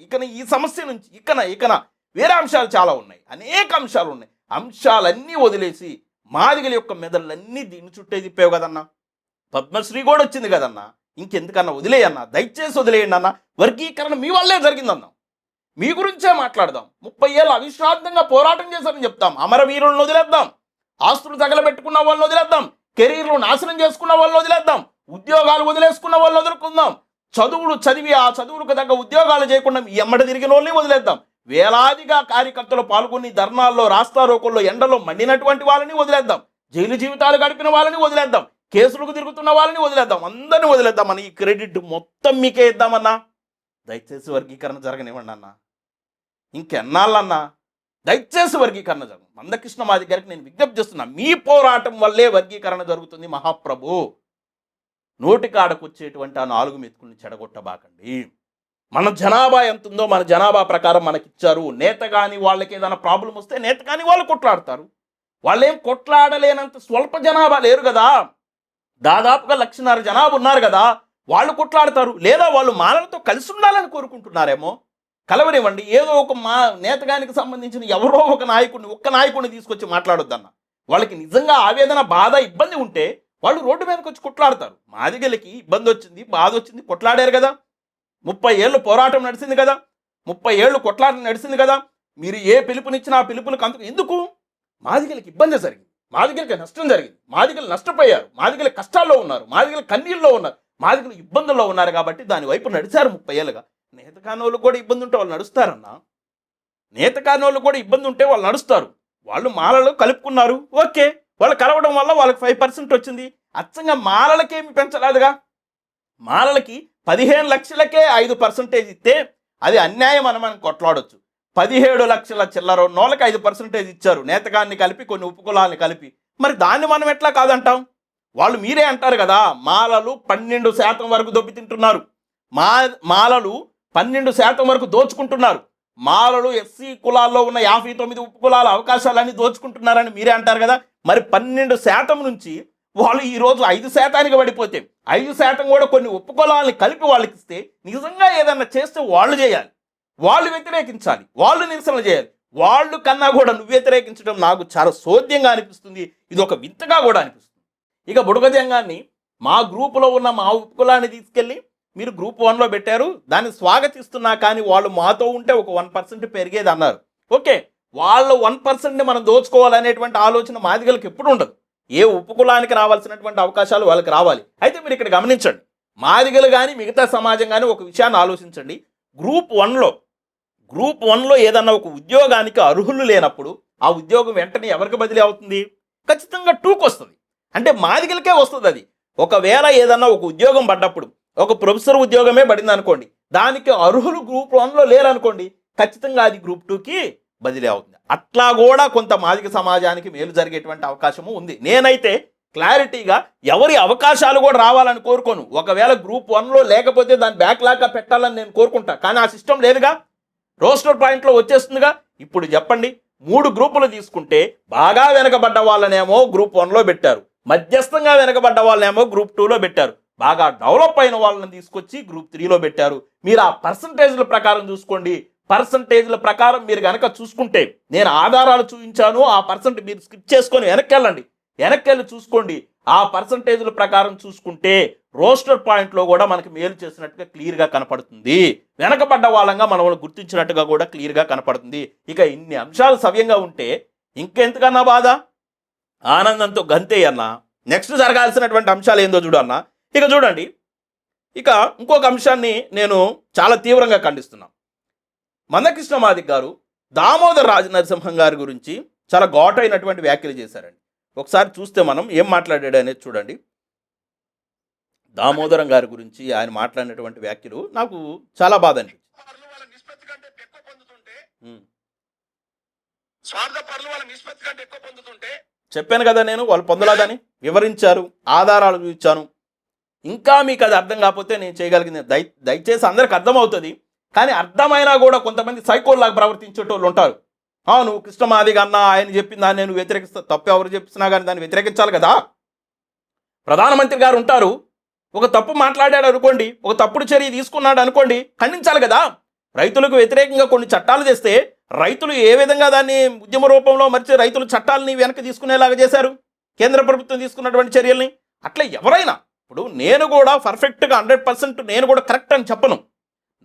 ఇకన ఈ సమస్య నుంచి ఇకన వేరే అంశాలు చాలా ఉన్నాయి, అనేక అంశాలు ఉన్నాయి. అంశాలన్నీ వదిలేసి మాదిగల యొక్క మెదళ్ళన్నీ దీన్ని చుట్టే తిప్పేవు కదన్నా. పద్మశ్రీ కూడా వచ్చింది కదన్నా, ఇంకెందుకన్నా వదిలేయన్నా, దయచేసి వదిలేయండి అన్న. వర్గీకరణ మీ వల్లే జరిగిందన్నా, మీ గురించే మాట్లాడదాం. 30 ఏళ్ళు అవిశ్రాంతంగా పోరాటం చేశారని చెప్తాం. అమరవీరులను వదిలేద్దాం, ఆస్తులు తగలబెట్టుకున్న వాళ్ళని వదిలేద్దాం, కెరీర్లు నాశనం చేసుకున్న వాళ్ళని వదిలేద్దాం, ఉద్యోగాలు వదిలేసుకున్న వాళ్ళని వదులుకుందాం, చదువులు చదివి ఆ చదువులకు తగ్గ ఉద్యోగాలు చేయకుండా ఎమ్మడి తిరిగిన వాళ్ళని వదిలేద్దాం. వేలాదిగా కార్యకర్తలు పాల్గొని ధర్నాల్లో, రాస్తారోకోల్లో, ఎండలో మండినటువంటి వాళ్ళని వదిలేద్దాం, జైలు జీవితాలు గడిపిన వాళ్ళని వదిలేద్దాం, కేసులకు తిరుగుతున్న వాళ్ళని వదిలేద్దాం, అందరినీ వదిలేద్దామని ఈ క్రెడిట్ మొత్తం మీకే ఇద్దామన్నా. దయచేసి వర్గీకరణ జరగనివ్వండి అన్న. ఇంకెన్నాళ్ళన్నా దయచేసి వర్గీకరణ జరగదు. మందకృష్ణ మాదిగ గారికి నేను విజ్ఞప్తి చేస్తున్నా, మీ పోరాటం వల్లే వర్గీకరణ జరుగుతుంది. మహాప్రభు నోటికాడకు వచ్చేటువంటి ఆ 4 మెతుకుల్ని చెడగొట్టబాకండి. మన జనాభా ఎంత ఉందో మన జనాభా ప్రకారం మనకిచ్చారు. నేత కాని వాళ్ళకి ఏదైనా ప్రాబ్లం వస్తే నేత కాని వాళ్ళు కొట్లాడతారు. వాళ్ళేం కొట్లాడలేనంత స్వల్ప జనాభా లేరు కదా, దాదాపుగా 1,5,5 జనాభా ఉన్నారు కదా, వాళ్ళు కొట్లాడతారు. లేదా వాళ్ళు మాలలతో కలిసి ఉండాలని కోరుకుంటున్నారేమో, కలవనివ్వండి. ఏదో ఒక నేతగానికి సంబంధించిన ఎవరో ఒక నాయకుడిని తీసుకొచ్చి మాట్లాడొద్దన్న. వాళ్ళకి నిజంగా ఆవేదన, బాధ, ఇబ్బంది ఉంటే వాళ్ళు రోడ్డు మీదకి వచ్చి కొట్లాడతారు. మాదిగలకి ఇబ్బంది వచ్చింది, బాధ వచ్చింది, కొట్లాడారు కదా. 30 ఏళ్ళు పోరాటం నడిచింది కదా, 30 ఏళ్ళు కొట్లాటం నడిచింది కదా. మీరు ఏ పిలుపునిచ్చినా ఆ పిలుపులకు ఎందుకు మాదిగలకి ఇబ్బంది జరిగింది, మాదిగలకి నష్టం జరిగింది, మాదిగలు నష్టపోయారు, మాదిగల కష్టాల్లో ఉన్నారు, మాదిగల కన్నీళ్ళలో ఉన్నారు, మాదిగలు ఇబ్బందుల్లో ఉన్నారు. కాబట్టి దాని వైపు నడిచారు 30 ఏళ్ళుగా. నేతకానోళ్ళు కూడా ఇబ్బంది ఉంటే వాళ్ళు నడుస్తారన్నా. నేతకానోళ్ళు కూడా ఇబ్బంది ఉంటే వాళ్ళు నడుస్తారు. వాళ్ళు మాలలో కలుపుకున్నారు, ఓకే. వాళ్ళు కలవడం వల్ల వాళ్ళకి 5% వచ్చింది. అచ్చంగా మాలలకేమి పెంచలేదుగా. మాలలకి 15 లక్షలకే 5% ఇస్తే అది అన్యాయం అని మనం కొట్లాడొచ్చు. 17 లక్షల చిల్లర నోళ్ళకి 5% ఇచ్చారు, నేతగాన్ని కలిపి, కొన్ని ఉపకులాన్ని కలిపి. మరి దాన్ని మనం ఎట్లా కాదంటాం? వాళ్ళు మీరే అంటారు కదా, మాలలు 12% వరకు దొబ్బి తింటున్నారు, మాలలు 12% వరకు దోచుకుంటున్నారు, మాలలు ఎస్సీ కులాల్లో ఉన్న 59 ఉప కులాల అవకాశాలన్నీ దోచుకుంటున్నారని మీరే అంటారు కదా. మరి 12% నుంచి వాళ్ళు ఈరోజు 5%కి పడిపోతే 5% కూడా కొన్ని ఉప కులాలని కలిపి వాళ్ళకి ఇస్తే నిజంగా ఏదన్నా చేస్తే వాళ్ళు చేయాలి, వాళ్ళు వ్యతిరేకించాలి, వాళ్ళు నిరసనలు చేయాలి. వాళ్ళు కన్నా కూడా నువ్వు వ్యతిరేకించడం నాకు చాలా సోద్యంగా అనిపిస్తుంది, ఇది ఒక వింతగా కూడా అనిపిస్తుంది. ఇక బుడగజంగాన్ని మా గ్రూపులో ఉన్న మా ఉపకులాన్ని తీసుకెళ్ళి మీరు గ్రూప్ 1లో పెట్టారు, దాన్ని స్వాగతిస్తున్నా, కానీ వాళ్ళు మాతో ఉంటే ఒక 1% పెరిగేది అన్నారు. ఓకే, వాళ్ళ 1%ని మనం దోచుకోవాలనేటువంటి ఆలోచన మాదిగలకు ఎప్పుడు ఉండదు. ఏ ఉపకులానికి రావాల్సినటువంటి అవకాశాలు వాళ్ళకి రావాలి. అయితే మీరు ఇక్కడ గమనించండి, మాదిగలు కానీ మిగతా సమాజం కానీ ఒక విషయాన్ని ఆలోచించండి. గ్రూప్ 1లో ఏదన్నా ఒక ఉద్యోగానికి అర్హులు లేనప్పుడు ఆ ఉద్యోగం వెంటనే ఎవరికి బదిలీ అవుతుంది? ఖచ్చితంగా 2కి వస్తుంది. అంటే మాదిగలకే వస్తుంది అది. ఒకవేళ ఏదన్నా ఒక ఉద్యోగం పడ్డప్పుడు, ఒక ప్రొఫెసర్ ఉద్యోగమే పడింది అనుకోండి, దానికి అర్హులు గ్రూప్ 1లో లేరనుకోండి, ఖచ్చితంగా అది గ్రూప్ 2కి బదిలీ అవుతుంది. అట్లా కూడా కొంత మాదిగ సమాజానికి మేలు జరిగేటువంటి అవకాశము ఉంది. నేనైతే క్లారిటీగా ఎవరి అవకాశాలు కూడా రావాలని కోరుకోను. ఒకవేళ గ్రూప్ 1లో లేకపోతే దాన్ని బ్యాక్లాగ్గా పెట్టాలని నేను కోరుకుంటా, కానీ ఆ సిస్టమ్ లేదుగా, రోస్టర్ పాయింట్లో వచ్చేస్తుందిగా. ఇప్పుడు చెప్పండి, 3 గ్రూపులు తీసుకుంటే బాగా వెనకబడ్డ వాళ్ళనేమో గ్రూప్ 1లో పెట్టారు, మధ్యస్థంగా వెనకబడ్డ వాళ్ళనేమో గ్రూప్ 2లో పెట్టారు, బాగా డెవలప్ అయిన వాళ్ళని తీసుకొచ్చి గ్రూప్ 3లో పెట్టారు. మీరు ఆ పర్సంటేజ్ల ప్రకారం చూసుకోండి. పర్సంటేజ్ల ప్రకారం మీరు కనుక చూసుకుంటే, నేను ఆధారాలు చూపించాను, ఆ పర్సెంట్ మీరు స్కిప్ చేసుకొని వెనక్కి చూసుకోండి. ఆ పర్సంటేజ్ల ప్రకారం చూసుకుంటే రోస్టర్ పాయింట్లో కూడా మనకి మేలు చేసినట్టుగా క్లియర్గా కనపడుతుంది, వెనకబడ్డ వాళ్ళంగా మనం గుర్తించినట్టుగా కూడా క్లియర్గా కనపడుతుంది. ఇక ఇన్ని అంశాలు సవ్యంగా ఉంటే ఇంకెంతకన్నా బాధ, ఆనందంతో గంతే అన్న. నెక్స్ట్ జరగాల్సినటువంటి అంశాలు ఏందో చూడు అన్న. ఇక చూడండి, ఇక ఇంకొక అంశాన్ని నేను చాలా తీవ్రంగా ఖండిస్తున్నాను. మందకృష్ణ మాదిగ గారు దామోదర్ రాజనరసింహం గారి గురించి చాలా ఘాటైనటువంటి వ్యాఖ్యలు చేశారండి. ఒకసారి చూస్తే మనం ఏం మాట్లాడాడు అనేది చూడండి. దామోదరం గారి గురించి ఆయన మాట్లాడినటువంటి వ్యాఖ్యలు నాకు చాలా బాధ అనిపించింది. చెప్పాను కదా నేను, వాళ్ళు పొందలేదని వివరించారు, ఆధారాలు చూపించాను. ఇంకా మీకు అది అర్థం కాకపోతే నేను చేయగలిగింది దయచేసి అందరికి అర్థమవుతుంది, కానీ అర్థమైనా కూడా కొంతమంది సైకోల్లాగా ప్రవర్తించేటోళ్ళు ఉంటారు. నువ్వు కృష్ణ మాదిగ అన్నా, ఆయన చెప్పిన దాన్ని నేను వ్యతిరేకిస్తా, తప్పు ఎవరు చెప్పినా కానీ దాన్ని వ్యతిరేకించాలి కదా. ప్రధానమంత్రి గారు ఉంటారు, ఒక తప్పు మాట్లాడాడు అనుకోండి, ఒక తప్పుడు చర్య తీసుకున్నాడు అనుకోండి, ఖండించాలి కదా. రైతులకు వ్యతిరేకంగా కొన్ని చట్టాలు చేస్తే రైతులు ఏ విధంగా దాన్ని ఉద్యమ రూపంలో మరిచి రైతులు చట్టాలని వెనక్కి తీసుకునేలాగా చేశారు, కేంద్ర ప్రభుత్వం తీసుకున్నటువంటి చర్యల్ని. అట్లా ఎవరైనా, ఇప్పుడు నేను కూడా పర్ఫెక్ట్గా 100% నేను కూడా కరెక్ట్ అని చెప్పను.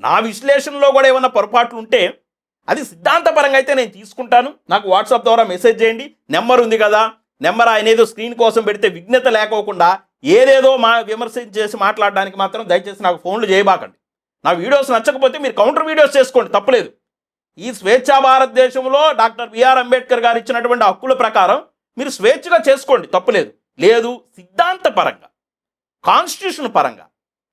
నా విశ్లేషణలో కూడా ఏమన్నా పొరపాట్లు ఉంటే అది సిద్ధాంతపరంగా అయితే నేను తీసుకుంటాను. నాకు వాట్సాప్ ద్వారా మెసేజ్ చేయండి, నెంబర్ ఉంది కదా, నెంబర్ ఆయన ఏదో స్క్రీన్ కోసం పెడితే విఘ్నత లేకోకుండా ఏదేదో విమర్శ చేసి మాట్లాడడానికి మాత్రం దయచేసి నాకు ఫోన్లు చేయబాకండి. నా వీడియోస్ నచ్చకపోతే మీరు కౌంటర్ వీడియోస్ చేసుకోండి, తప్పులేదు. ఈ స్వేచ్ఛా భారతదేశంలో డాక్టర్ బిఆర్ అంబేద్కర్ గారు ఇచ్చినటువంటి హక్కుల ప్రకారం మీరు స్వేచ్ఛగా చేసుకోండి, తప్పులేదు. లేదు, సిద్ధాంతపరంగా కాన్స్టిట్యూషన్ పరంగా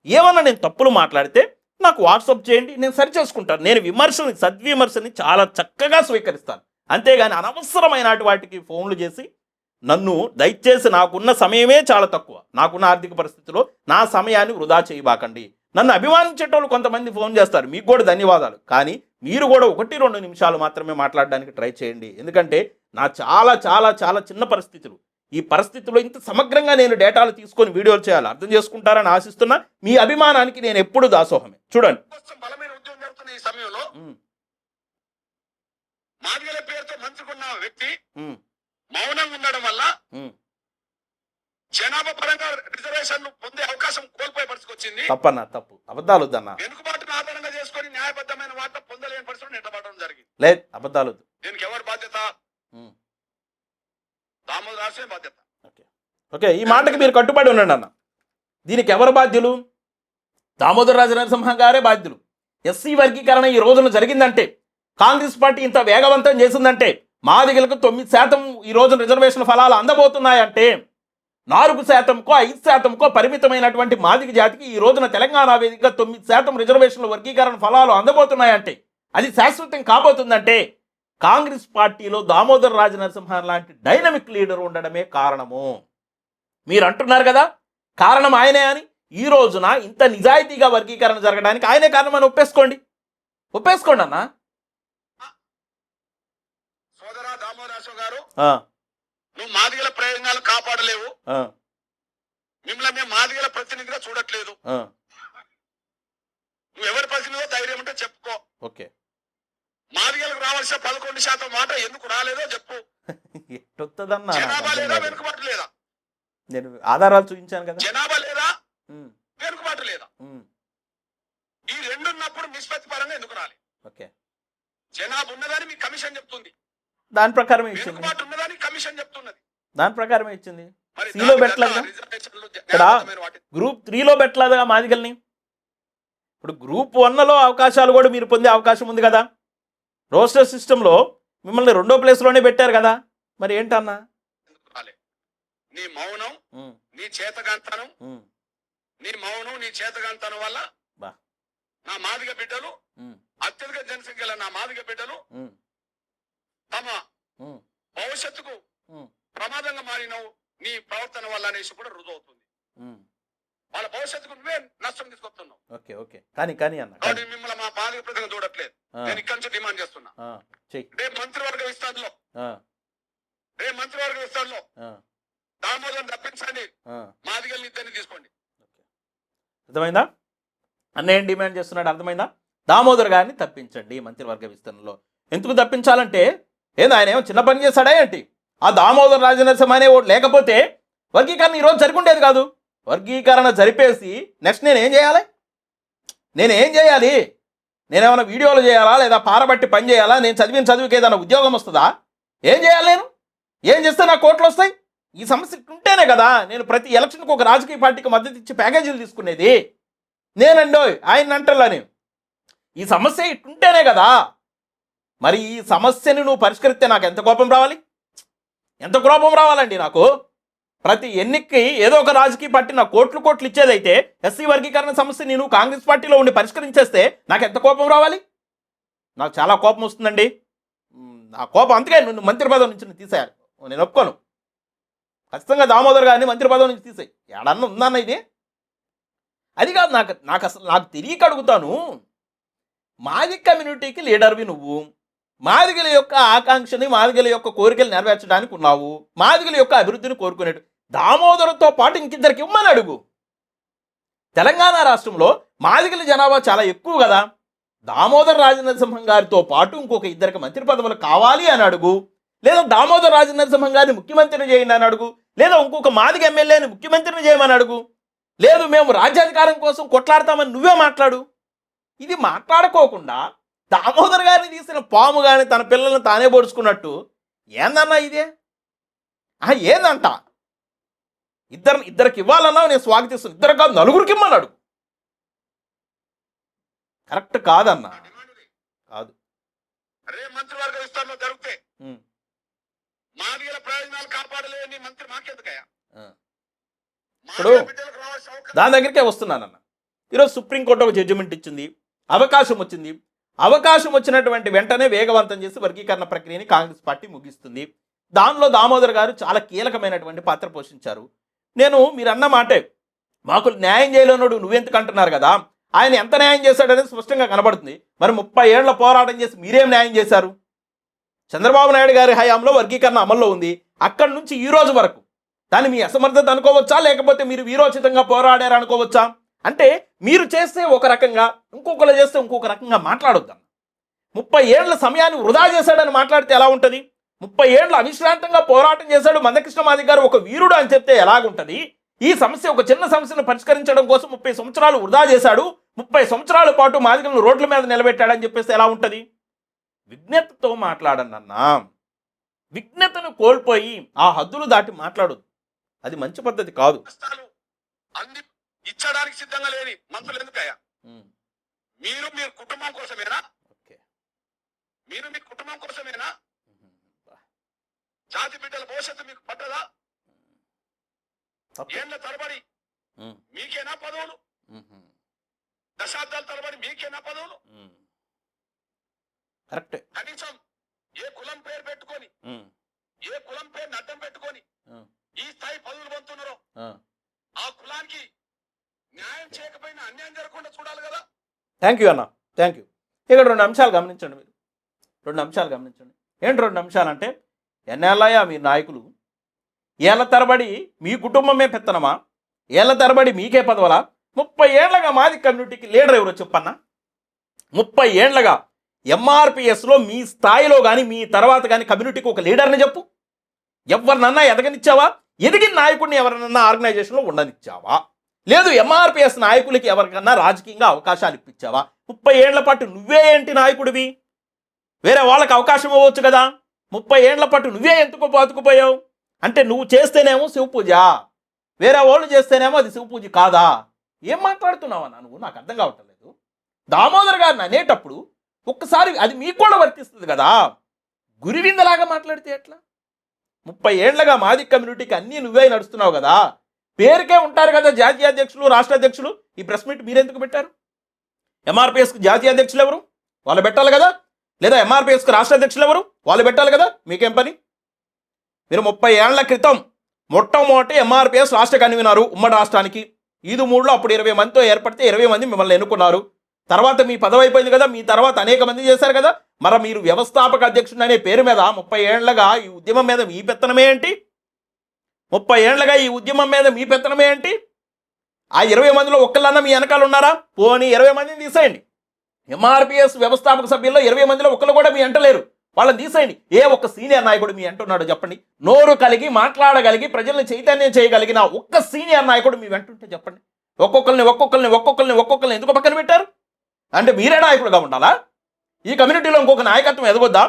ఏమన్నా నేను తప్పులు మాట్లాడితే నాకు వాట్సాప్ చేయండి, నేను సరి చేసుకుంటాను. నేను సద్విమర్శని చాలా చక్కగా స్వీకరిస్తాను, అంతేగాని అనవసరమైన వాటికి ఫోన్లు చేసి నన్ను దయచేసి, నాకున్న సమయమే చాలా తక్కువ, నాకున్న ఆర్థిక పరిస్థితిలో నా సమయాన్ని వృధా చేయబాకండి. నన్ను అభిమానించేటోళ్ళు కొంతమంది ఫోన్ చేస్తారు, మీకు కూడా ధన్యవాదాలు, కానీ మీరు కూడా 1-2 నిమిషాలు మాత్రమే మాట్లాడడానికి ట్రై చేయండి. ఎందుకంటే నా చాలా చాలా చాలా చిన్న పరిస్థితులు, ఈ పరిస్థితుల్లో ఇంత సమగ్రంగా నేను డేటాలు తీసుకొని వీడియోలు చేయాలి, అర్థం చేసుకుంటారని ఆశిస్తున్నా. మీ అభిమానానికి నేను ఎప్పుడు దాసోహమే. చూడండి, బలమైన ఉద్యమం జరుగుతున్న ఈ సమయంలో మాదిగల పేరుతో మంచుకున్న వ్యక్తి మౌనంగా ఉండడం వల్ల జనాభా పరంగా రిజర్వేషన్ పొందే అవకాశం కోల్పోయే పరిస్థితి వచ్చింది. తప్పన్నా, తప్పు, అబద్ధాలు వద్దన్నా. వెనుకబాటును ఆధారంగా చేసుకొని న్యాయబద్ధమైన వార్త పొందలేని పరిస్థితులు నెట్టబడడం జరిగింది. లేదు, అబద్ధాలు వద్దు. దీనికి ఎవరు బాధ్యత? దామోదర్ రాజే బాధ్యత. ఓకే, ఈ మాటకి మీరు కట్టుబడి ఉండండి అన్న. దీనికి ఎవరు బాధ్యులు? దామోదర్ రాజనరసింహ గారే బాధ్యులు. ఎస్సీ వర్గీకరణ ఈ రోజున జరిగిందంటే, కాంగ్రెస్ పార్టీ ఇంత వేగవంతం చేసిందంటే, మాదిగలకు 9% ఈ రోజున రిజర్వేషన్ ఫలాలు అందబోతున్నాయంటే, 4%కో 5%కో పరిమితమైనటువంటి మాదిగ జాతికి ఈ రోజున తెలంగాణ వేదికగా 9% రిజర్వేషన్ల వర్గీకరణ ఫలాలు అందబోతున్నాయంటే, అది శాశ్వతం కాబోతుందంటే కాంగ్రెస్ పార్టీలో దామోదర్ రాజనరసింహ లాంటి డైనమిక్ లీడర్ ఉండడమే కారణము. మీరు అంటున్నారు కదా కారణం ఆయనే అని. ఈ రోజున ఇంత నిజాయితీగా వర్గీకరణ జరగడానికి ఆయనే కారణం అని ఒప్పేసుకోండి అన్న. సోదరా దామోదరావు గారు, ఆ, నువ్వు మాదిగల ప్రయోజనాలు కాపాడలేవు. ఆ, మిమ్మల్ని మేము మాదిగల ప్రతినిధిగా చూడట్లేదు. ఆ, నువ్వు ఎవరి ప్రతినిధో ధైర్యం ఉంటే చెప్పుకో. ఓకే. మాదిగలకు రావాల్సిన 11% మాట ఎందుకు రాలేదో చెప్పు. ఎట్టొత్తదన్నా జనాభా లేదా, వెనుకబాటు లేదా? నేను ఆధారాలు చూపించాను కదా. జనాభా లేదా, ఉమ్, వెనుకబాటు లేదా? ఉమ్, ఈ రెండున్నప్పుడు నిష్పత్తి పరంగా ఎందుకు రాలేదు? ఓకే. జనాభా ఉన్నదని మీ కమిషన్ చెప్తుంది, దాని ప్రకారమే ఇచ్చింది. వెనుకబాటు ఉన్నదని కమిషన్ చెప్తున్నది. దాని ప్రకారమే ఇచ్చింది. మరి సిలో దాని పెట్టలేదుగా. రిజర్వేషన్లు ఇక్కడ న్యాయబద్ధమైన వాటి- గ్రూప్ 3లో పెట్టలేదుగా మాదిగల్ని. ఇప్పుడు గ్రూప్ 1లో అవకాశాలు కూడా మీరు పొందే అవకాశం ఉంది కదా. రోస్టర్ సిస్టంలో మిమ్మల్ని 2వ ప్లేస్లోనే పెట్టారు కదా. మరి ఏంటన్నా? ఎందుకు రాలేదు? నీ మౌనం, ఉమ్, నీ చేతగాంతనం, ఉమ్, నీ మౌనం, నీ చేతగాంతనం వల్ల బా. నా మాదిగ బిడ్డలు, ఉమ్, అత్యధిక జనసంఖ్యల నా మాదిగ బిడ్డలు ఉమ్, తమ ఉమ్, భవిష్యత్తుకు ఉమ్, ప్రమాదంగా మారినవు నీ ప్రవర్తన వల్ల అనేసి కూడా రుజువు అవుతుంది. ఉమ్. వాళ్ళ భవిష్యత్తుకు నువ్వే నష్టం తీసుకొస్తున్నావు. Okay okay. కానీ అన్న కాబట్టి మిమ్మల్ని మా బాధిక ప్రజలు చూడట్లేదు. ఆ. నేను ఇక్కడి నుంచి డిమాండ్ చేస్తున్నా. చెయ్యి. రేపు మంత్రివర్గ విస్తరణలో ఆ, ఆ, దామోదరం తప్పించండి, ఆ. మాదిగల్ని ఇద్దరిని తీసుకోండి. అర్థమైందా? అన్న ఏం డిమాండ్ చేస్తున్నాడు అర్థమైందా? దామోదర్ గారిని తప్పించండి మంత్రివర్గ విస్తరణలో. ఎందుకు తప్పించాలంటే ఏంది, ఆయన ఏమో చిన్న పని చేశాడా ఏంటి? ఆ దామోదర్ రాజనరసింహ అనే ఓటు లేకపోతే వర్గీకరణ ఈరోజు జరుగుండేది కాదు. వర్గీకరణ జరిపేసి నెక్స్ట్ నేనేం చేయాలి? నేనేమైనా వీడియోలు చేయాలా, లేదా పారబట్టి పని చేయాలా? నేను చదివిన చదువుకి ఏదైనా ఉద్యోగం వస్తుందా? ఏం చేయాలి? నేను ఏం చేస్తే నాకు కోట్లు వస్తాయి? ఈ సమస్య ఉంటేనే కదా నేను ప్రతి ఎలక్షన్కి ఒక రాజకీయ పార్టీకి మద్దతు ఇచ్చి ప్యాకేజీలు తీసుకునేది. నేనండోయ్ ఆయన అంటల్లాని ఈ సమస్య ఇట్టుంటేనే కదా. మరి ఈ సమస్యని నువ్వు పరిష్కరిస్తే నాకు ఎంత కోపం రావాలండి నాకు. ప్రతి ఎన్నికకి ఏదో ఒక రాజకీయ పార్టీ నాకు కోట్లు ఇచ్చేదైతే ఎస్సీ వర్గీకరణ సమస్య నేను కాంగ్రెస్ పార్టీలో ఉండి పరిష్కరించేస్తే నాకు ఎంత కోపం రావాలి? నాకు చాలా కోపం వస్తుందండి. నా కోపం అందుకే నువ్వు మంత్రి పదవి నుంచి తీసేయాలి. నేను ఒప్పుకోను. ఖచ్చితంగా దామోదర్ గారిని మంత్రి పదవి నుంచి తీసేయి. ఏడన్నా ఉందన్న ఇది? అది కాదు, నాకు తెలియక అడుగుతాను. మాదిగ కమ్యూనిటీకి లీడర్వి నువ్వు. మాదిగల యొక్క ఆకాంక్షని, మాదిగల యొక్క కోరికలు నెరవేర్చడానికి ఉన్నావు. మాదిగల యొక్క అభివృద్ధిని కోరుకునేట్టు దామోదర్తో పాటు ఇంకిద్దరికి ఇవ్వమని అడుగు. తెలంగాణ రాష్ట్రంలో మాదిగల జనాభా చాలా ఎక్కువ కదా. దామోదర్ రాజనరసింహం గారితో పాటు ఇంకొక ఇద్దరికి మంత్రి పదవులు కావాలి అని అడుగు. లేదా దామోదర్ రాజనరసింహం గారిని ముఖ్యమంత్రిని చేయండి అని అడుగు. లేదా ఇంకొక మాదిగ ఎమ్మెల్యేని ముఖ్యమంత్రిని చేయమని అడుగు. లేదు మేము రాజ్యాధికారం కోసం కొట్లాడతామని నువ్వే మాట్లాడు. ఇది మాట్లాడుకోకుండా దామోదర్ గారిని తీసిన పాము కానీ తన పిల్లల్ని తానే పొడుచుకున్నట్టు ఏందన్నా ఇదే? ఏందంట? ఇద్దరికి ఇవ్వాలన్నా నేను స్వాగతిస్తాను. ఇద్దరు కాదు, నలుగురికి ఇమ్మన్నాడు. కరెక్ట్ కాదన్నా, కాదు. రేపు మంత్రివర్గ విస్తరణలో జరిగితే మాదిగల ప్రయోజనాలు కాపాడలేని మంత్రి మాకెందుకయ్యా? ఇప్పుడు దాని దగ్గరికే వస్తున్నానన్న. ఈరోజు సుప్రీంకోర్టు ఒక జడ్జిమెంట్ ఇచ్చింది, అవకాశం వచ్చింది. అవకాశం వచ్చినటువంటి వెంటనే వేగవంతం చేసి వర్గీకరణ ప్రక్రియని కాంగ్రెస్ పార్టీ ముగిస్తుంది. దానిలో దామోదర్ గారు చాలా కీలకమైనటువంటి పాత్ర పోషించారు. మీరు అన్న మాటే మాకు న్యాయం చేయలేనోడు నువ్వెందుకు అంటున్నారు కదా. ఆయన ఎంత న్యాయం చేశాడనేది స్పష్టంగా కనబడుతుంది. మరి 30 ఏళ్ల పోరాటం చేసి మీరేం న్యాయం చేశారు? చంద్రబాబు నాయుడు గారి హయాంలో వర్గీకరణ అమల్లో ఉంది. అక్కడి నుంచి ఈ రోజు వరకు దాన్ని మీ అసమర్థత అనుకోవచ్చా, లేకపోతే మీరు వీరోచితంగా పోరాడారు అనుకోవచ్చా? అంటే మీరు చేస్తే ఒక రకంగా, ఇంకొకరు చేస్తే ఇంకొక రకంగా మాట్లాడొద్దాం. 30 ఏళ్ల సమయాన్ని వృధా చేశాడని మాట్లాడితే ఎలా ఉంటుంది? 30 ఏళ్ళు అవిశ్రాంతంగా పోరాటం చేశాడు మందకృష్ణ మాదిగ గారు ఒక వీరుడు అని చెప్తే ఎలాగుంటుంది? ఈ సమస్య, ఒక చిన్న సమస్యను పరిష్కరించడం కోసం 30 సంవత్సరాలు వృధా చేశాడు, 30 సంవత్సరాల పాటు మాదిగలను రోడ్ల మీద నిలబెట్టాడని చెప్పేస్తే ఎలా ఉంటుంది? విజ్ఞతతో మాట్లాడండి అన్నా. విజ్ఞతను కోల్పోయి ఆ హద్దులు దాటి మాట్లాడొద్దు. అది మంచి పద్ధతి కాదు. అన్ని ఇచ్చడానికి సిద్ధంగా లేని మంత్రులు ఎందుకయ్యా? మీరు మీ కుటుంబం కోసమేనా? మీరు మీ కుటుంబం కోసమేనా? జాతి బిడ్డల భవిష్యత్తు మీకు పట్టదా? ఏళ్ల తరబడి మీకేనా పదవులు? దశాబ్దాల తరబడి మీకేనా పదవులు? కనీసం ఏ కులం పేరు పెట్టుకొని, ఏ కులం పేరుని అడ్డం పెట్టుకొని ఈ స్థాయి పదవులు పొందుతున్నారో ఆ కులానికి న్యాయం చేయకపోయినా అన్యాయం జరగకుండా చూడాలి కదా. థ్యాంక్ యూ అన్న, థ్యాంక్ యూ. ఇక్కడ 2 అంశాలు గమనించండి మీరు, 2 అంశాలు గమనించండి. ఏంటి 2 అంశాలు అంటే, ఎన్నేళ్ళయ్యా మీ నాయకులు, ఏళ్ల తరబడి మీ కుటుంబమే పెత్తనమా, ఏళ్ల తరబడి మీకే పదవలా? 30 ఏళ్లగా మాది కమ్యూనిటీకి లీడర్ ఎవరో చెప్పన్నా? 30 ఏళ్లగా ఎంఆర్పిఎస్లో మీ స్థాయిలో కానీ మీ తర్వాత కానీ కమ్యూనిటీకి ఒక లీడర్ని చెప్పు. ఎవరినన్నా ఎదగనిచ్చావా? ఎదిగిన నాయకుడిని ఎవరినన్నా ఆర్గనైజేషన్లో ఉండనిచ్చావా? లేదు ఎంఆర్పిఎస్ నాయకులకి ఎవరికన్నా రాజకీయంగా అవకాశాలు ఇప్పించావా? 30 ఏళ్ల పాటు నువ్వే ఏంటి నాయకుడివి? వేరే వాళ్ళకి అవకాశం ఇవ్వచ్చు కదా. 30 ఏళ్ల పాటు నువ్వే ఎందుకు బతుకుపోయావు? అంటే నువ్వు చేస్తేనేమో శివపూజ, వేరే వాళ్ళు చేస్తేనేమో అది శివపూజ కాదా? ఏం మాట్లాడుతున్నావా నువ్వు? నాకు అర్థం కావట్లేదు. దామోదర్ గారిని అనేటప్పుడు ఒక్కసారి అది మీకు కూడా వర్తిస్తుంది కదా. గురివిందలాగా మాట్లాడితే ఎట్లా? 30 ఏళ్లగా మాది కమ్యూనిటీకి అన్నీ నువ్వే నడుస్తున్నావు కదా. పేరుకే ఉంటారు కదా జాతీయ అధ్యక్షులు, రాష్ట్ర అధ్యక్షులు. ఈ ప్రెస్ మీట్ మీరెందుకు పెట్టారు? ఎంఆర్పిఎస్కి జాతీయ అధ్యక్షులు ఎవరు? వాళ్ళు పెట్టాలి కదా. లేదా ఎంఆర్పిఎస్కి రాష్ట్ర అధ్యక్షులు ఎవరు? వాళ్ళు పెట్టాలి కదా. మీకేం పని? మీరు 30 ఏళ్ల క్రితం మొట్టమొదటి ఎంఆర్పిఎస్ రాష్ట్ర కన్వీనరు ఉమ్మడి రాష్ట్రానికి. 3లో అప్పుడు 20 మందితో ఏర్పడితే 20 మంది మిమ్మల్ని ఎన్నుకున్నారు. తర్వాత మీ పదవి అయిపోయింది కదా, మీ తర్వాత అనేక మంది చేశారు కదా. మరి మీరు వ్యవస్థాపక అధ్యక్షుడు అనే పేరు మీద 30 ఏళ్లగా ఈ ఉద్యమం మీద మీ పెత్తనమే ఏంటి? 30 ఏళ్లగా ఈ ఉద్యమం మీద మీ పెత్తనమే ఏంటి? ఆ 20 మందిలో ఒక్కళ్ళన్నా మీ వెనకాల ఉన్నారా? పోనీ 20 మందిని తీసేయండి. ఎంఆర్పిఎస్ వ్యవస్థాపక సభ్యుల్లో 20 మందిలో ఒక్కళ్ళు కూడా మీ అంటలేరు. వాళ్ళని తీసేయండి. ఏ ఒక్క సీనియర్ నాయకుడు మీ అంటున్నాడు చెప్పండి. నోరు కలిగి మాట్లాడగలిగి ప్రజల్ని చైతన్యం చేయగలిగిన ఒక్క సీనియర్ నాయకుడు మీ వెంటుంటే చెప్పండి. ఒక్కొక్కరిని ఎందుకు పక్కన పెట్టారు? అంటే మీరే నాయకుడుగా ఉండాలా? ఈ కమ్యూనిటీలో ఇంకొక నాయకత్వం ఎదగొద్దా?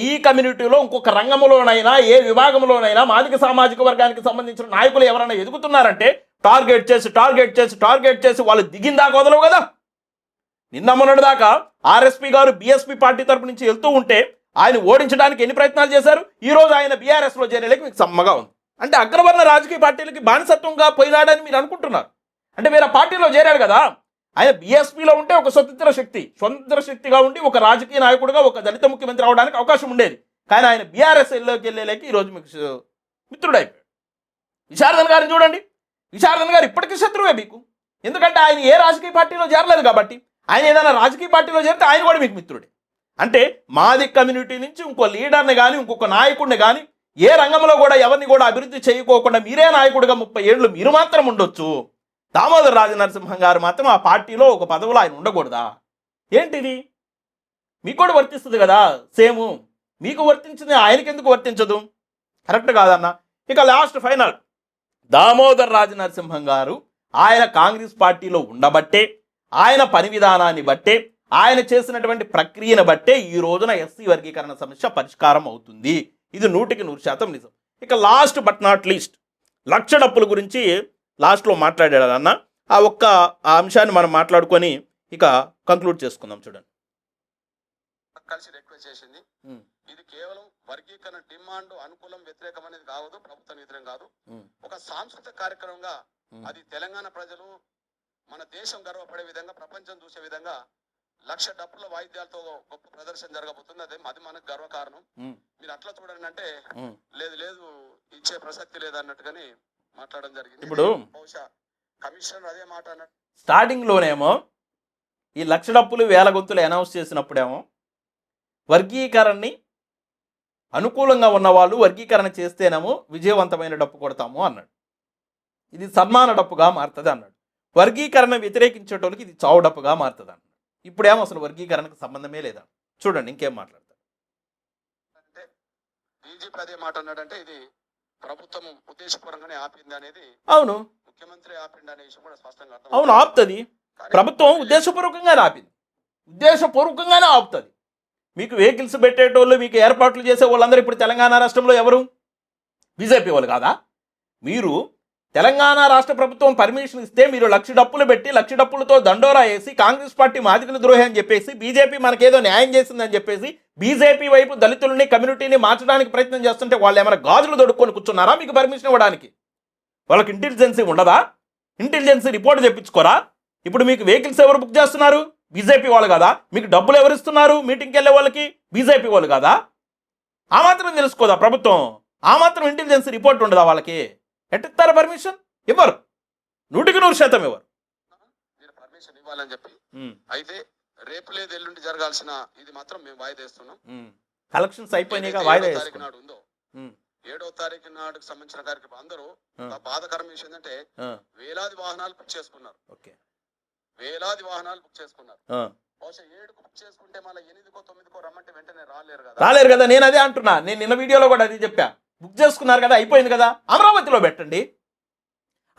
ఈ కమ్యూనిటీలో ఇంకొక రంగంలోనైనా ఏ విభాగంలోనైనా మాదిక సామాజిక వర్గానికి సంబంధించిన నాయకులు ఎవరైనా ఎదుగుతున్నారంటే టార్గెట్ చేసి వాళ్ళు దిగిందాకా వదలవు కదా. నిన్న మొన్నటి దాకా ఆర్ఎస్పీ గారు బీఎస్పీ పార్టీ తరపు నుంచి వెళ్తూ ఉంటే ఆయన ఓడించడానికి ఎన్ని ప్రయత్నాలు చేశారు? ఈ రోజు ఆయన బీఆర్ఎస్లో చేరేలేక మీకు సమ్మగా ఉంది. అంటే అగ్రవర్ణ రాజకీయ పార్టీలకి బానిసత్వంగా పోయినాడని మీరు అనుకుంటున్నారు. అంటే వేరే పార్టీలో చేరాడు కదా. ఆయన బీఎస్పీలో ఉంటే ఒక స్వతంత్ర శక్తిగా ఉండి ఒక రాజకీయ నాయకుడిగా ఒక దళిత ముఖ్యమంత్రి అవడానికి అవకాశం ఉండేది. కానీ ఆయన బీఆర్ఎస్లోకి వెళ్ళలేక ఈరోజు మీకు మిత్రుడైపోయాడు. విశారదన్ గారిని చూడండి. విశారదన్ గారు ఇప్పటికీ శత్రువే మీకు. ఎందుకంటే ఆయన ఏ రాజకీయ పార్టీలో చేరలేదు కాబట్టి. ఆయన ఏదైనా రాజకీయ పార్టీలో చేరితే ఆయన కూడా మీకు మిత్రుడే. అంటే మాది కమ్యూనిటీ నుంచి ఇంకో లీడర్ని కానీ ఇంకొక నాయకుడిని కానీ ఏ రంగంలో కూడా ఎవరిని కూడా అభివృద్ధి చేయకోకుండా మీరే నాయకుడిగా 30 ఏళ్ళు మీరు మాత్రం ఉండొచ్చు. దామోదర్ రాజనరసింహం గారు మాత్రం ఆ పార్టీలో ఒక పదవిలో ఆయన ఉండకూడదా? ఏంటిది? మీకు కూడా వర్తిస్తుంది కదా. సేమ్ మీకు వర్తించింది ఆయనకి ఎందుకు వర్తించదు? కరెక్ట్ కాదన్న. ఇక లాస్ట్ ఫైనల్, దామోదర్ రాజనరసింహం గారు ఆయన కాంగ్రెస్ పార్టీలో ఉండబట్టే, ఆయన పని విధానాన్ని బట్టే, ఆయన చేసినటువంటి ప్రక్రియను బట్టే ఈ రోజున ఎస్సీ వర్గీకరణ సమస్య పరిష్కారం అవుతుంది. ఇది 100% నిజం. ఇక లాస్ట్ బట్ నాట్ లీస్ట్, లక్ష డప్పుల గురించి లాస్ట్లో మాట్లాడాడు అన్న. ఆ అంశాన్ని మనం మాట్లాడుకొని ఇక కంక్లూడ్ చేసుకుందాం. చూడండి, కలిసి రిక్వెస్ట్ చేసింది. ఇది కేవలం వర్గీకరణ డిమాండ్ అనుకూలం వ్యతిరేకం అనేది కావద్దు, ప్రభుత్వం వ్యతిరేకం కాదు. ఒక సాంస్కృతిక కార్యక్రమంగా అది తెలంగాణ ప్రజలు మన దేశం గర్వపడే విధంగా, ప్రపంచం చూసే విధంగా 1,00,000 డప్పుల వాయిద్యాలతో గొప్ప ప్రదర్శన జరగబోతుంది. అది మనకు గర్వకారణం. మీరు అట్లా చూడండి అంటే లేదు ఇచ్చే ప్రసక్తి లేదన్నట్టుగాని మాట్లాడడం జరిగింది. ఇప్పుడు బహుశా కమిషనర్ అదే మాట అన్నట్టు. స్టార్టింగ్లోనేమో ఈ 1,00,000 డప్పులు 1000 గొంతులు అనౌన్స్ చేసినప్పుడేమో వర్గీకరణని అనుకూలంగా ఉన్న వాళ్ళు వర్గీకరణ చేస్తేనేమో విజయవంతమైన డప్పు కొడతాము అన్నాడు. ఇది సన్మాన డప్పుగా మారుతుంది అన్నాడు. వర్గీకరణ వ్యతిరేకించేటోళ్ళకి ఇది చావు డప్పుగా మారుతుంది అన్నాడు. ఇప్పుడేమో అసలు వర్గీకరణకు సంబంధమే లేదా. చూడండి ఇంకేం మాట్లాడతారు అంటే బీజేపీ అదే మాట అన్నాడంటే ఇది ప్రభుత్వం ఉద్దేశపూర్వకంగానే ఆపింది అనేది. అవును, ముఖ్యమంత్రి ఆపింది అనే విషయం కూడా స్పష్టంగా అర్థం. అవును, ఆపుతుంది. ప్రభుత్వం ఉద్దేశపూర్వకంగానే ఆపింది, ఉద్దేశపూర్వకంగానే ఆపుతుంది. మీకు వెహికల్స్ పెట్టేటోళ్ళు, మీకు ఏర్పాట్లు చేసే వాళ్ళందరూ ఇప్పుడు తెలంగాణ రాష్ట్రంలో ఎవరు? బీజేపీ వాళ్ళు కాదా? మీరు తెలంగాణ రాష్ట్ర ప్రభుత్వం పర్మిషన్ ఇస్తే మీరు 1,00,000 డప్పులు పెట్టి 1,00,000 డప్పులతో దండోరా వేసి కాంగ్రెస్ పార్టీ మాదిగల ద్రోహి అని చెప్పేసి, బీజేపీ మనకేదో న్యాయం చేసిందని చెప్పేసి బీజేపీ వైపు దళితులని కమ్యూనిటీని మార్చడానికి ప్రయత్నం చేస్తుంటే వాళ్ళు ఏమైనా గాజులు దొడుక్కొని కూర్చున్నారా మీకు పర్మిషన్ ఇవ్వడానికి? వాళ్ళకి ఇంటెలిజెన్సీ ఉండదా? ఇంటెలిజెన్సీ రిపోర్ట్ తెప్పించుకోరా? ఇప్పుడు మీకు వెహికల్స్ ఎవరు బుక్ చేస్తున్నారు? బీజేపీ వాళ్ళు కదా. మీకు డబ్బులు ఎవరు ఇస్తున్నారు మీటింగ్కి వెళ్ళే వాళ్ళకి? బీజేపీ వాళ్ళు కదా. ఆ మాత్రం తెలుసుకోదా ప్రభుత్వం? ఆ మాత్రం ఇంటెలిజెన్స్ రిపోర్ట్ ఉండదా వాళ్ళకి? ఎట్టిస్తారు పర్మిషన్? ఇవ్వరు, 100% ఇవ్వరు. మీరు పర్మిషన్ ఇవ్వాలని చెప్పి అయితే రేపు లేదు ఎల్లుండి జరగాల్సిన ఇది మాత్రం మేము వాయిదా వేస్తున్నాం. కలెక్షన్స్ అయిపోయినాయి, వాయిదా నాడు ఉందో 7వ తారీఖు నాడుకు సంబంధించిన కార్యక్రమం అందరూ బాధాకరం విషయం ఏంటంటే వేలాది వాహనాలు బుక్ చేసుకున్నారు. వేలాది వాహనాలు బుక్ చేసుకున్నారు. బహుశా 7కు బుక్ చేసుకుంటే మళ్ళీ 8కో 9కో రమ్మంటే వెంటనే రాలేరు కదా. నేను అదే అంటున్నా, నేను నిన్న వీడియోలో కూడా అది చెప్పా. బుక్ చేసుకున్నారు కదా, అయిపోయింది కదా, అమరావతిలో పెట్టండి,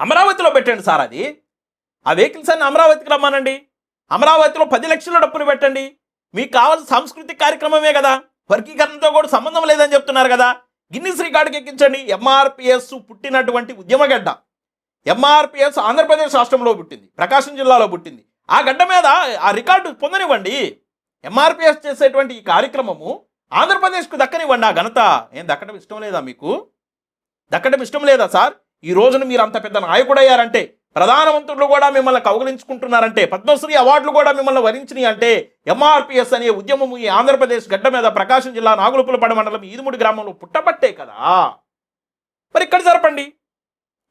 అమరావతిలో పెట్టండి సార్. అది ఆ వెహికల్స్ అన్ని అమరావతికి రమ్మానండి, అమరావతిలో 10 లక్షల డబ్బులు పెట్టండి. మీకు కావాల్సిన సాంస్కృతిక కార్యక్రమమే కదా, వర్గీకరణతో కూడా సంబంధం లేదని చెప్తున్నారు కదా. గిన్నిస్ రికార్డుకి ఎక్కించండి. ఎంఆర్పిఎస్ పుట్టినటువంటి ఉద్యమగడ్డ. ఎంఆర్పిఎస్ ఆంధ్రప్రదేశ్ రాష్ట్రంలో పుట్టింది, ప్రకాశం జిల్లాలో పుట్టింది. ఆ గడ్డ మీద ఆ రికార్డు పొందనివ్వండి. ఎంఆర్పిఎస్ చేసేటువంటి ఈ కార్యక్రమము ఆంధ్రప్రదేశ్కు దక్కనివ్వండి. ఆ ఘనత ఏం దక్కడం ఇష్టం లేదా మీకు? దక్కడం ఇష్టం లేదా సార్? ఈ రోజున మీరు అంత పెద్ద నాయకుడయ్యారంటే, ప్రధానమంత్రులు కూడా మిమ్మల్ని కౌగిలించుకుంటున్నారంటే, పద్మశ్రీ అవార్డులు కూడా మిమ్మల్ని వరించినాయి అంటే, ఎంఆర్పిఎస్ అనే ఉద్యమము ఈ ఆంధ్రప్రదేశ్ గడ్డ మీద ప్రకాశం జిల్లా నాగులుపులపాడు మండలం ఈదుముడి గ్రామంలో పుట్టబట్టే కదా. మరి ఇక్కడ జరపండి.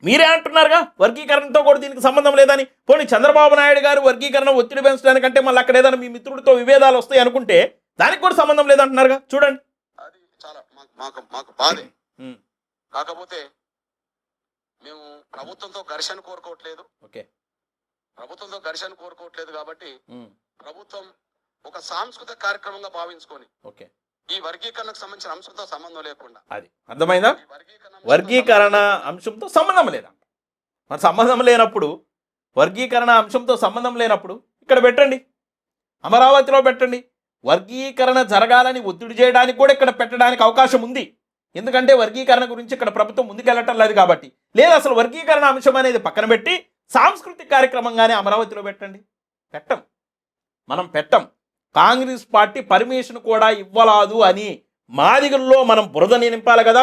మీరే అంటున్నారుగా వర్గీకరణతో కూడా దీనికి సంబంధం లేదని. పోనీ చంద్రబాబు నాయుడు గారు వర్గీకరణ ఒత్తిడి పెంచడానికంటే మళ్ళీ అక్కడ ఏదైనా మీ మిత్రుడితో విభేదాలు వస్తాయి అనుకుంటే దానికి కూడా సంబంధం లేదంటున్నారుగా. చూడండి, అది చాలా మాకు బాధే. కాకపోతే మేము ప్రభుత్వంతో ఘర్షణ కోరుకోవట్లేదు. ప్రభుత్వంతో ఘర్షణ కోరుకోవట్లేదు కాబట్టి ప్రభుత్వం ఒక సాంస్కృతిక కార్యక్రమంగా భావించుకొని ఈ వర్గీకరణకు సంబంధించిన అంశంతో సంబంధం లేకుండా, అది అర్థమైందా? వర్గీకరణ అంశంతో సంబంధం లేదా? మరి సంబంధం లేనప్పుడు, వర్గీకరణ అంశంతో సంబంధం లేనప్పుడు ఇక్కడ పెట్టండి, అమరావతిలో పెట్టండి. వర్గీకరణ జరగాలని ఒత్తిడి చేయడానికి కూడా ఇక్కడ పెట్టడానికి అవకాశం ఉంది. ఎందుకంటే వర్గీకరణ గురించి ఇక్కడ ప్రభుత్వం ముందుకెళ్ళటం లేదు కాబట్టి. లేదు, అసలు వర్గీకరణ అంశం అనేది పక్కన పెట్టి సాంస్కృతిక కార్యక్రమంగానే అమరావతిలో పెట్టండి. మనం పెట్టం. కాంగ్రెస్ పార్టీ పర్మిషన్ కూడా ఇవ్వలేదు అని మాదిగల్లో మనం బురదని నింపాలి కదా,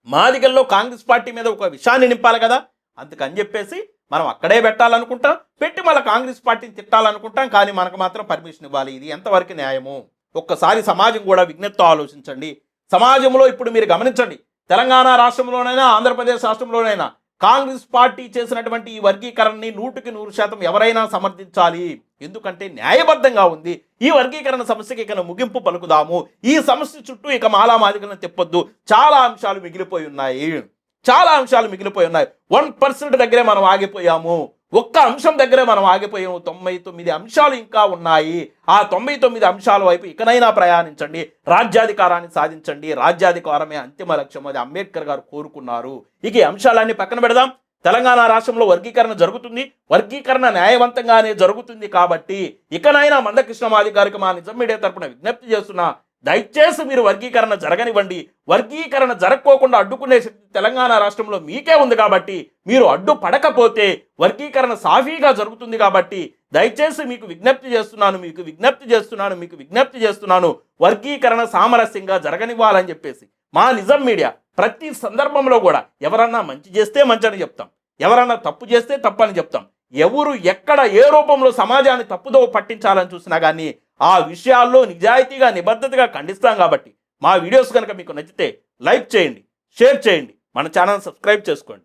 మాదిగల్లో కాంగ్రెస్ పార్టీ మీద ఒక విషయాన్ని నింపాలి కదా. అందుకని చెప్పేసి మనం అక్కడే పెట్టాలనుకుంటాం, పెట్టి మళ్ళీ కాంగ్రెస్ పార్టీని తిట్టాలనుకుంటాం. కానీ మనకు మాత్రం పర్మిషన్ ఇవ్వాలి. ఇది ఎంతవరకు న్యాయము? ఒక్కసారి సమాజం కూడా విజ్ఞప్తితో ఆలోచించండి. సమాజంలో ఇప్పుడు మీరు గమనించండి, తెలంగాణ రాష్ట్రంలోనైనా ఆంధ్రప్రదేశ్ రాష్ట్రంలోనైనా కాంగ్రెస్ పార్టీ చేసినటువంటి ఈ వర్గీకరణని 100% ఎవరైనా సమర్థించాలి. ఎందుకంటే న్యాయబద్ధంగా ఉంది. ఈ వర్గీకరణ సమస్యకి ఇక ముగింపు పలుకుదాము. ఈ సమస్య చుట్టూ ఇక మాలామాదిగలను తిప్పొద్దు. చాలా అంశాలు మిగిలిపోయి ఉన్నాయి. 1% దగ్గరే మనం ఆగిపోయాము. ఒక్క అంశం దగ్గరే మనం ఆగిపోయాము. 99 అంశాలు ఇంకా ఉన్నాయి. ఆ 99 అంశాల వైపు ఇకనైనా ప్రయాణించండి. రాజ్యాధికారాన్ని సాధించండి. రాజ్యాధికారమే అంతిమ లక్ష్యం. అది అంబేద్కర్ గారు కోరుకున్నారు. ఇక ఈ అంశాలన్నీ పక్కన పెడదాం. తెలంగాణ రాష్ట్రంలో వర్గీకరణ జరుగుతుంది. వర్గీకరణ న్యాయవంతంగానే జరుగుతుంది. కాబట్టి ఇకనైనా మందకృష్ణ మాదిగ గారికి మా నిజం మీడియా తరపున విజ్ఞప్తి చేస్తున్నా, దయచేసి మీరు వర్గీకరణ జరగనివ్వండి. వర్గీకరణ జరగకోకుండా అడ్డుకునే శక్తి తెలంగాణ రాష్ట్రంలో మీకే ఉంది కాబట్టి మీరు అడ్డుపడకపోతే వర్గీకరణ సాఫీగా జరుగుతుంది. కాబట్టి దయచేసి మీకు విజ్ఞప్తి చేస్తున్నాను, వర్గీకరణ సామరస్యంగా జరగనివ్వాలని చెప్పేసి మా నిజం మీడియా ప్రతి సందర్భంలో కూడా ఎవరన్నా మంచి చేస్తే మంచి అని చెప్తాం, ఎవరన్నా తప్పు చేస్తే తప్పు అని చెప్తాం. ఎవరు ఎక్కడ ఏ రూపంలో సమాజాన్ని తప్పుదో పట్టించాలని చూసినా కానీ ఆ విషయాల్లో నిజాయితీగా నిబద్ధతగా ఖండిస్తాం. కాబట్టి మా వీడియోస్ కనుక మీకు నచ్చితే లైక్ చేయండి, షేర్ చేయండి, మన ఛానల్ సబ్స్క్రైబ్ చేసుకోండి.